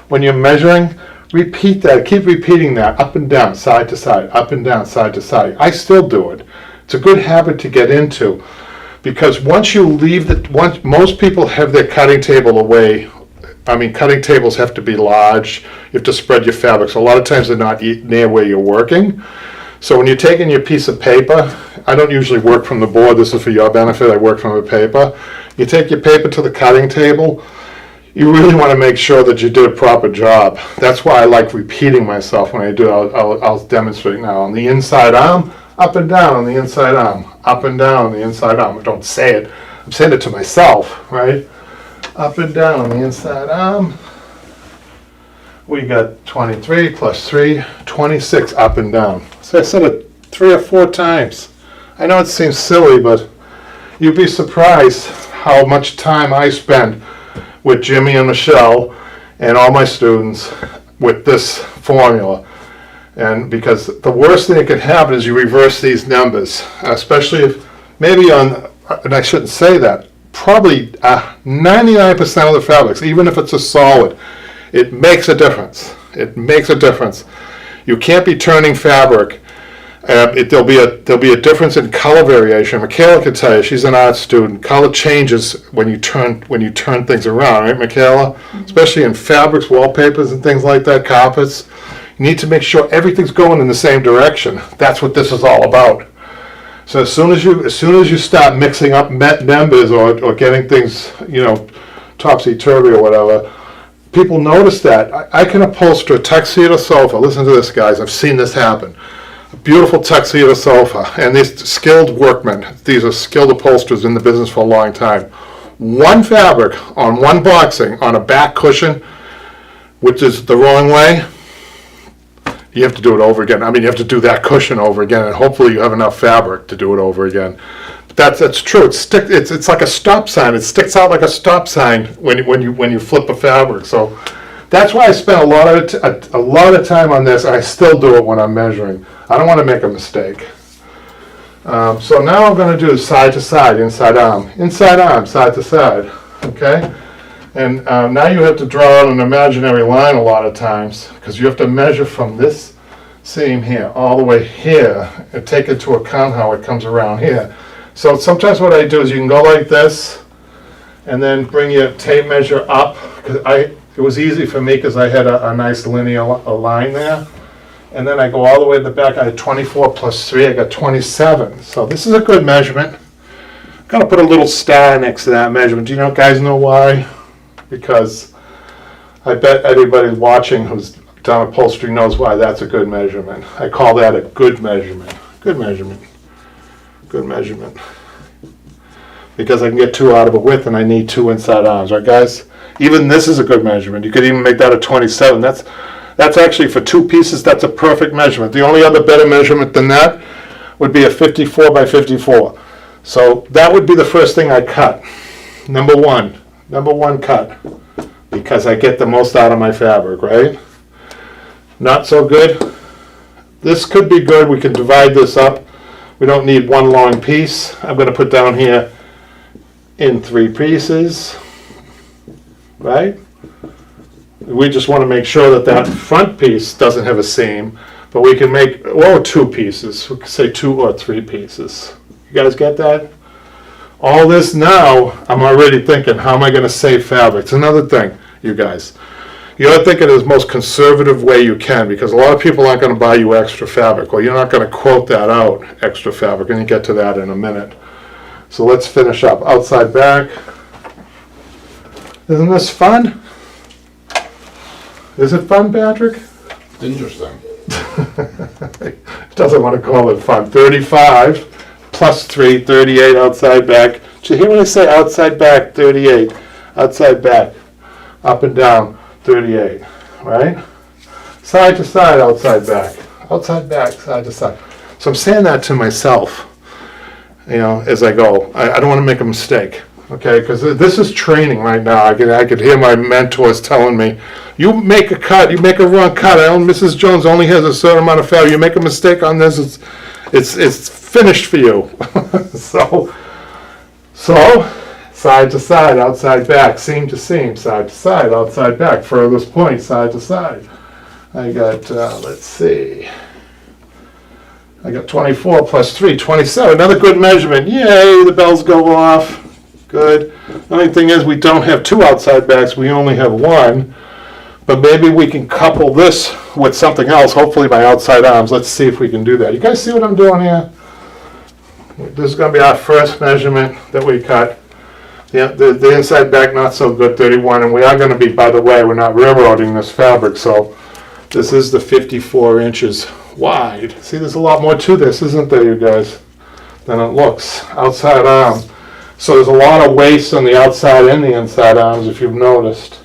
when you're measuring. Repeat that. Keep repeating that up and down, side to side, up and down, side to side. I still do it. It's a good habit to get into, because once you leave most people have their cutting table away cutting tables have to be large. You have to spread your fabrics. A lot of times they're not near where you're working. So when you're taking your piece of paper, I don't usually work from the board. This is for your benefit. I work from the paper. You take your paper to the cutting table. You really want to make sure that you did a proper job. That's why I like repeating myself when I do. I'll demonstrate now. On the inside arm, up and down on the inside arm, up and down on the inside arm. I don't say it. I'm saying it to myself, right? Up and down on the inside arm. We got 23 plus 3, 26 up and down. So I said it 3 or 4 times. I know it seems silly, but you'd be surprised how much time I spend with Jimmy and Michelle and all my students with this formula. And because the worst thing that could happen is you reverse these numbers, especially if maybe on, and I shouldn't say that, probably 99% of the fabrics, even if it's a solid, it makes a difference. It makes a difference. You can't be turning fabric. There'll be a difference in color variation. Michaela can tell you, she's an art student. Color changes when you turn things around, right, Michaela? Mm-hmm. Especially in fabrics, wallpapers, and things like that, carpets. You need to make sure everything's going in the same direction. That's what this is all about. So as soon as you start mixing up numbers or getting things, topsy-turvy or whatever, people notice that. I can upholster a tuxedo sofa. Listen to this, guys. I've seen this happen. A beautiful tuxedo sofa. And these skilled workmen, these are skilled upholsterers in the business for a long time. One fabric on one boxing on a back cushion, which is the wrong way, you have to do it over again. You have to do that cushion over again, and hopefully you have enough fabric to do it over again. But that's true. It's like a stop sign. It sticks out like a stop sign when you flip a fabric. So that's why I spent a lot of time on this. I still do it when I'm measuring. I don't want to make a mistake. So now I'm going to do side to side, inside arm, side to side. Okay. And now you have to draw out an imaginary line a lot of times because you have to measure from this seam here all the way here and take into account how it comes around here. So sometimes what I do is you can go like this and then bring your tape measure up. It was easy for me because I had a nice linear line there. And then I go all the way to the back. I had 24 plus 3. I got 27. So this is a good measurement. I'm going to put a little star next to that measurement. Do you guys know why? Because I bet anybody watching who's done upholstery knows why that's a good measurement. I call that a good measurement. Good measurement. Good measurement. Because I can get 2 out of a width and I need 2 inside arms, right guys? Even this is a good measurement. You could even make that a 27. That's actually for 2 pieces, that's a perfect measurement. The only other better measurement than that would be a 54 by 54. So that would be the first thing I cut. Number one cut, because I get the most out of my fabric, right? Not so good. This could be good. We can divide this up. We don't need one long piece. I'm going to put down here in 3 pieces, right? We just want to make sure that front piece doesn't have a seam, but we can make 2 pieces. We can say 2 or 3 pieces. You guys get that? All this now, I'm already thinking, how am I going to save fabric? It's another thing, you guys. You got to think of it as most conservative way you can, because a lot of people aren't going to buy you extra fabric. Well, you're not going to quote that out, extra fabric, and you get to that in a minute. So let's finish up. Outside back. Isn't this fun? Is it fun, Patrick? Interesting. Doesn't want to call it fun. 35. Plus 3, 38 outside back. Did you hear what I say? Outside back, 38. Outside back. Up and down, 38. Right? Side to side, outside back. Outside back, side to side. So I'm saying that to myself, as I go. I don't want to make a mistake. Okay? Because this is training right now. I could hear my mentors telling me, you make a cut, you make a wrong cut. Mrs. Jones only has a certain amount of fabric. You make a mistake on this, it's finished for you. so side to side, outside back, seam to seam, side to side, outside back, furthest point, side to side. I got, let's see, I got 24 plus 3, 27. Another good measurement. Yay, the bells go off. good. The only thing is, we don't have two outside backs, we only have one. But maybe we can couple this with something else, hopefully my outside arms. Let's see if we can do that. You guys see what I'm doing here? This is gonna be our first measurement that we cut. The inside back, not so good, 31, and we are gonna be, by the way, we're not railroading this fabric, so this is the 54 inches wide. See, there's a lot more to this, isn't there, you guys, than it looks. Outside arm. So there's a lot of waist on the outside and the inside arms, if you've noticed.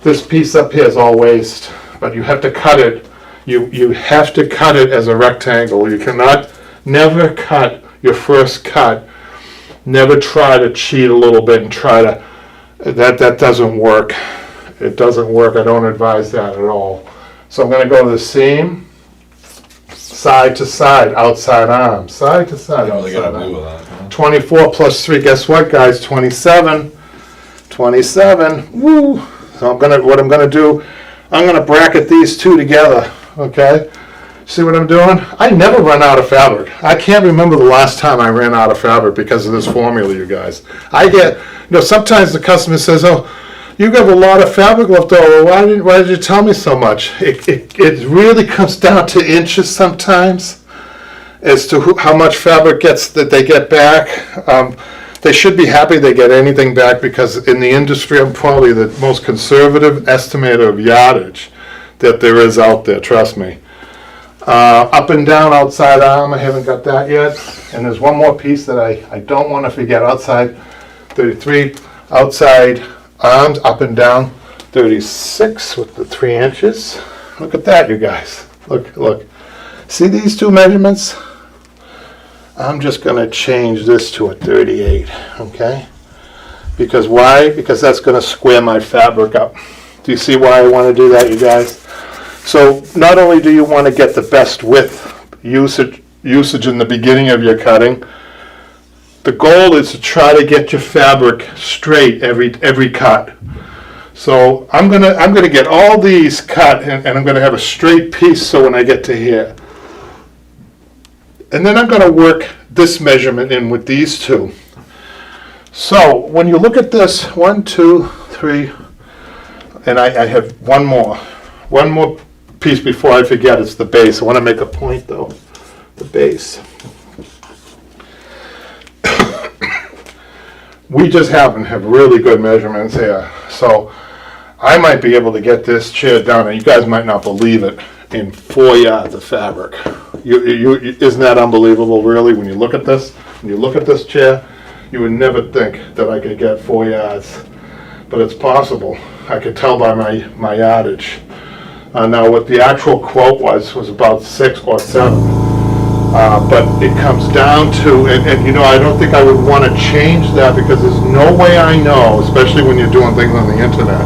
This piece up here is all waist, but you have to cut it. You have to cut it as a rectangle. You cannot, never cut your first cut. Never try to cheat a little bit and try to, that doesn't work. It doesn't work. I don't advise that at all. So I'm going to go to the seam, side to side, outside arm, side to side, You really outside gotta do arm. with that. 24 plus 3, guess what, guys? 27. 27. Woo! So what I'm gonna do, I'm gonna bracket these two together, okay? See what I'm doing? I never run out of fabric. I can't remember the last time I ran out of fabric because of this formula, you guys. I get, sometimes the customer says, oh, you have a lot of fabric left over. Why did you tell me so much? It really comes down to inches sometimes as to how much fabric that they get back. They should be happy they get anything back because in the industry, I'm probably the most conservative estimator of yardage that there is out there, trust me. Up and down outside arm, I haven't got that yet. And there's one more piece that I don't want to forget, outside 33, outside arms, up and down 36 with the 3 inches. Look at that, you guys. Look. See these two measurements? I'm just going to change this to a 38, okay? Because why? Because that's going to square my fabric up. Do you see why I want to do that, you guys? So not only do you want to get the best width usage in the beginning of your cutting, the goal is to try to get your fabric straight every cut. So I'm gonna get all these cut and I'm gonna have a straight piece so when I get to here. And then I'm gonna work this measurement in with these two. So when you look at this, 1, 2, 3, and I have one more piece before I forget, it's the base. I want to make a point though, the base. We just happen to have really good measurements here. So I might be able to get this chair down, and you guys might not believe it, in 4 yards of fabric. Isn't that unbelievable, really? When you look at this chair, you would never think that I could get 4 yards. But it's possible. I could tell by my yardage. Now what the actual quote was about 6 or 7. But it comes down to, and I don't think I would want to change that because there's no way I know, especially when you're doing things on the internet,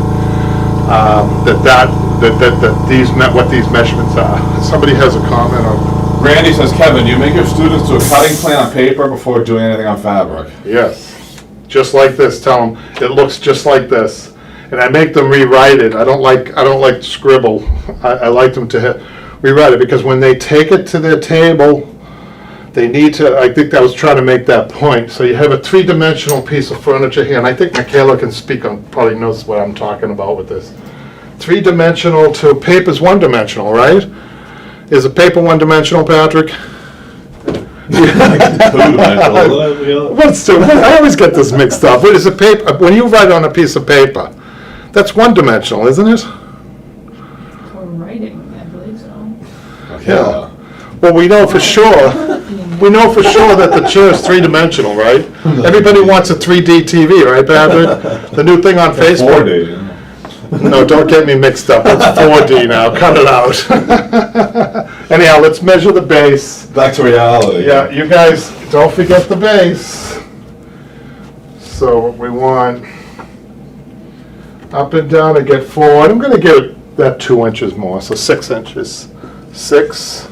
what these measurements are. Somebody has a comment on. Randy says, Kevin, you make your students do a cutting plan on paper before doing anything on fabric. Yes, just like this. Tell them it looks just like this, and I make them rewrite it. I don't like scribble. I like them to rewrite it because when they take it to their table, they need to. I think I was trying to make that point. So you have a 3-dimensional piece of furniture here, and I think Michaela can speak on. Probably knows what I'm talking about with this. 3-dimensional to paper's 1-dimensional, right? Is a paper 1-dimensional, Patrick? What's two? I always get this mixed up. What is a paper? When you write on a piece of paper, that's 1-dimensional, isn't it? For writing, I believe so. Yeah. Well, we know for sure. We know for sure that the chair is 3-dimensional, right? Everybody wants a 3D TV, right, Patrick? The new thing on Facebook. 4D. No, don't get me mixed up. It's 4D now. Cut it out. Anyhow, let's measure the base. Back to reality. Yeah, you guys, don't forget the base. So what we want, up and down to get forward. I'm going to give that 2 inches more, so 6 inches. 6.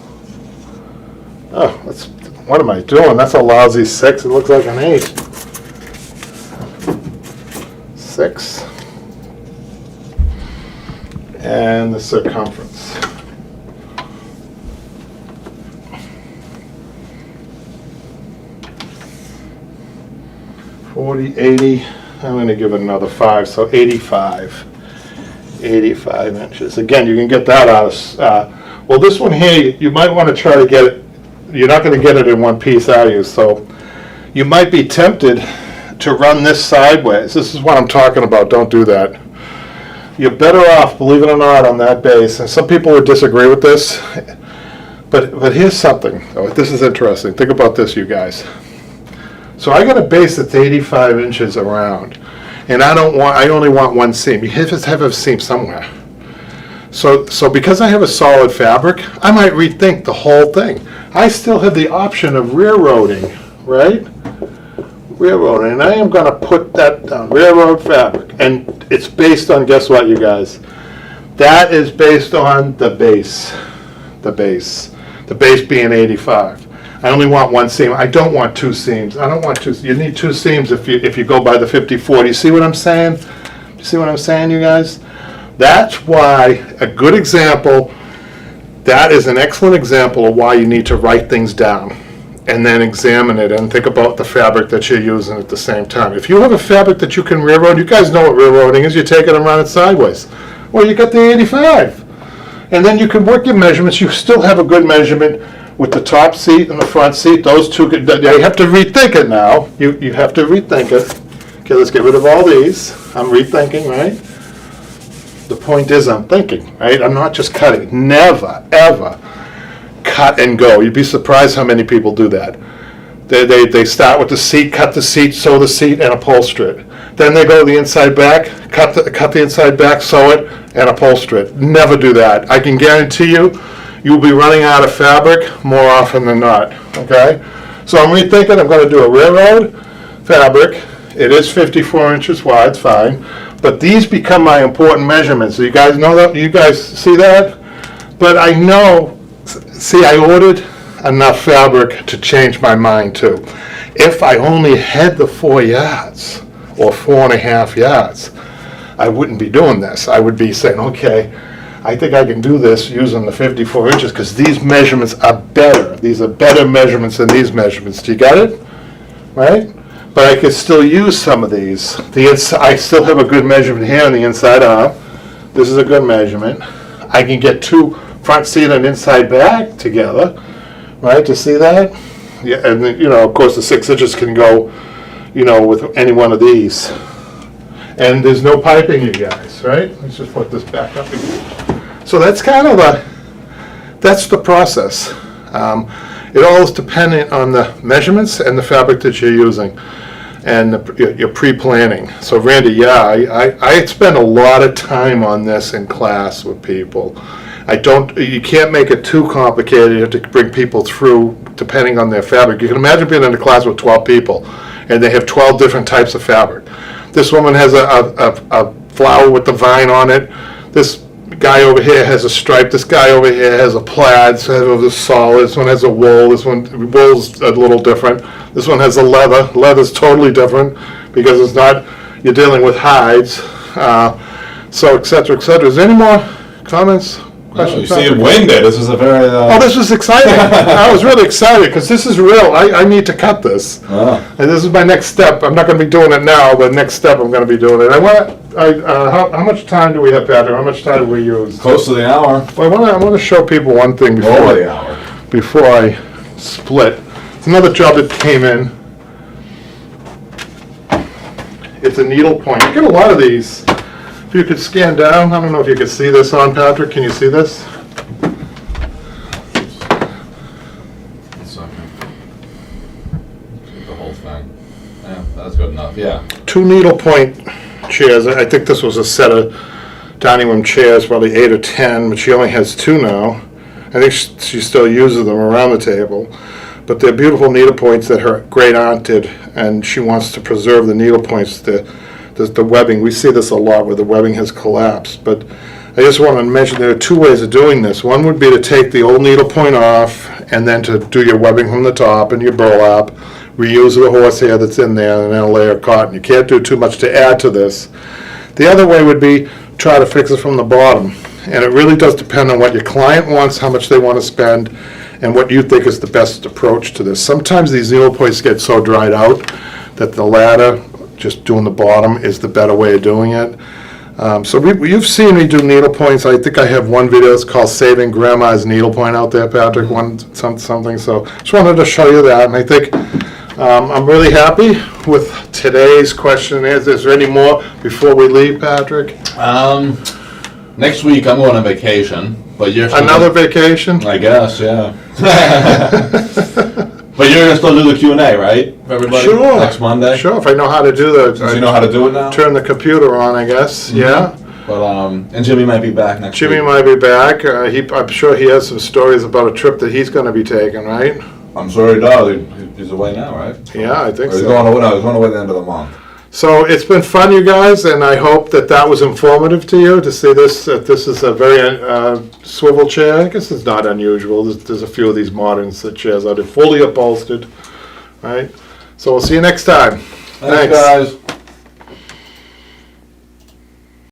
Oh, what am I doing? That's a lousy 6. It looks like an 8. 6. And the circumference. 40, 80, I'm gonna give it another 5, so 85. 85 inches. Again, you can get that out of, well, this one here, you might want to try to get it, you're not going to get it in one piece, are you? So you might be tempted to run this sideways. This is what I'm talking about. Don't do that. You're better off, believe it or not, on that base. And some people would disagree with this, but here's something. Oh, this is interesting. Think about this, you guys. So I got a base that's 85 inches around. And I only want one seam. You have to have a seam somewhere. So because I have a solid fabric, I might rethink the whole thing. I still have the option of railroading, right? Railroading, and I am gonna put that down, railroad fabric. And it's based on, guess what, you guys? That is based on the base. The base being 85. I only want one seam. I don't want two seams. I don't want two. You need two seams if you go by the 50-40. See what I'm saying? You see what I'm saying, you guys? That's why a good example, that is an excellent example of why you need to write things down and then examine it and think about the fabric that you're using at the same time. If you have a fabric that you can railroad, you guys know what railroading is. You take it and run it sideways. Well, you got the 85. And then you can work your measurements. You still have a good measurement with the top seat and the front seat. Those two, you have to rethink it now. You have to rethink it. Okay, let's get rid of all these. I'm rethinking, right? The point is I'm thinking, right? I'm not just cutting. Never, ever cut and go. You'd be surprised how many people do that. They start with the seat, cut the seat, sew the seat, and upholster it. Then they go to the inside back, cut the inside back, sew it, and upholster it. Never do that. I can guarantee you'll be running out of fabric more often than not, okay? So I'm rethinking, I'm gonna do a railroad fabric. It is 54 inches wide, it's fine. But these become my important measurements. So you guys know that? You guys see that? But I know, see, I ordered enough fabric to change my mind too. If I only had the 4 yards or 4.5 yards, I wouldn't be doing this. I would be saying, okay, I think I can do this using the 54 inches because these measurements are better. These are better measurements than these measurements. Do you got it? Right? But I could still use some of these. I still have a good measurement here on the inside arm. This is a good measurement. I can get two front seat and inside back together, right? To see that? Yeah, and then, of course the 6 inches can go, with any one of these. And there's no piping, you guys, right? Let's just put this back up again. So that's kind of that's the process. It all is dependent on the measurements and the fabric that you're using and your pre-planning. So Randy, yeah, I spend a lot of time on this in class with people. You can't make it too complicated. You have to bring people through depending on their fabric. You can imagine being in a class with 12 people and they have 12 different types of fabric. This woman has a flower with the vine on it. This guy over here has a stripe. This guy over here has a plaid. So has a solid. This one has a wool. Wool's a little different. This one has a leather. Leather's totally different because it's not, you're dealing with hides. So et cetera, et cetera. Is there any more comments? You see it winded. This is a very... Oh, this was exciting. I was really excited because this is real. I need to cut this. And this is my next step. I'm not going to be doing it now, but next step I'm going to be doing it. How much time do we have, Patrick? How much time do we use? Close to the hour. Well, I want to show people one thing Over the hour. before I split. It's another job that came in. It's a needle point. You get a lot of these. If you could scan down, I don't know if you can see this on, Patrick. Can you see this? The whole thing. Yeah, that's good enough. Yeah. 2 needle point chairs. I think this was a set of dining room chairs, probably 8 or 10, but she only has 2 now. I think she still uses them around the table. But they're beautiful needle points that her great aunt did, and she wants to preserve the needle points. The webbing, we see this a lot where the webbing has collapsed, but I just want to mention there are 2 ways of doing this. One would be to take the old needle point off and then to do your webbing from the top and your burlap, reuse the horsehair that's in there, and then a layer of cotton. You can't do too much to add to this. The other way would be try to fix it from the bottom, and it really does depend on what your client wants, how much they want to spend, and what you think is the best approach to this. Sometimes these needle points get so dried out that the ladder just doing the bottom is the better way of doing it. So you've seen me do needle points. I think I have one video. It's called "Saving Grandma's Needlepoint" out there, Patrick. Something. So just wanted to show you that, and I think I'm really happy with today's question and answer. Is there any more before we leave, Patrick? Next week I'm going on vacation, but you're still Another vacation? I guess, yeah. But you're gonna still do the Q&A, right? For everybody? Sure. Next Monday? Sure, if I know how to do Since you know how to do it now? turn the computer on, I guess, yeah. But, and Jimmy might be back next Jimmy week. might be back. I'm sure he has some stories about a trip that he's gonna be taking, right? I'm sure he does. He's away now, right? Yeah, I think Or he's so. going away, no, he's going away at the end of the month. So it's been fun, you guys, and I hope that was informative to you to see this. That this is a very swivel chair. I guess it's not unusual. There's a few of these modern chairs out there, fully upholstered, right? So we'll see you next time. Thanks, guys.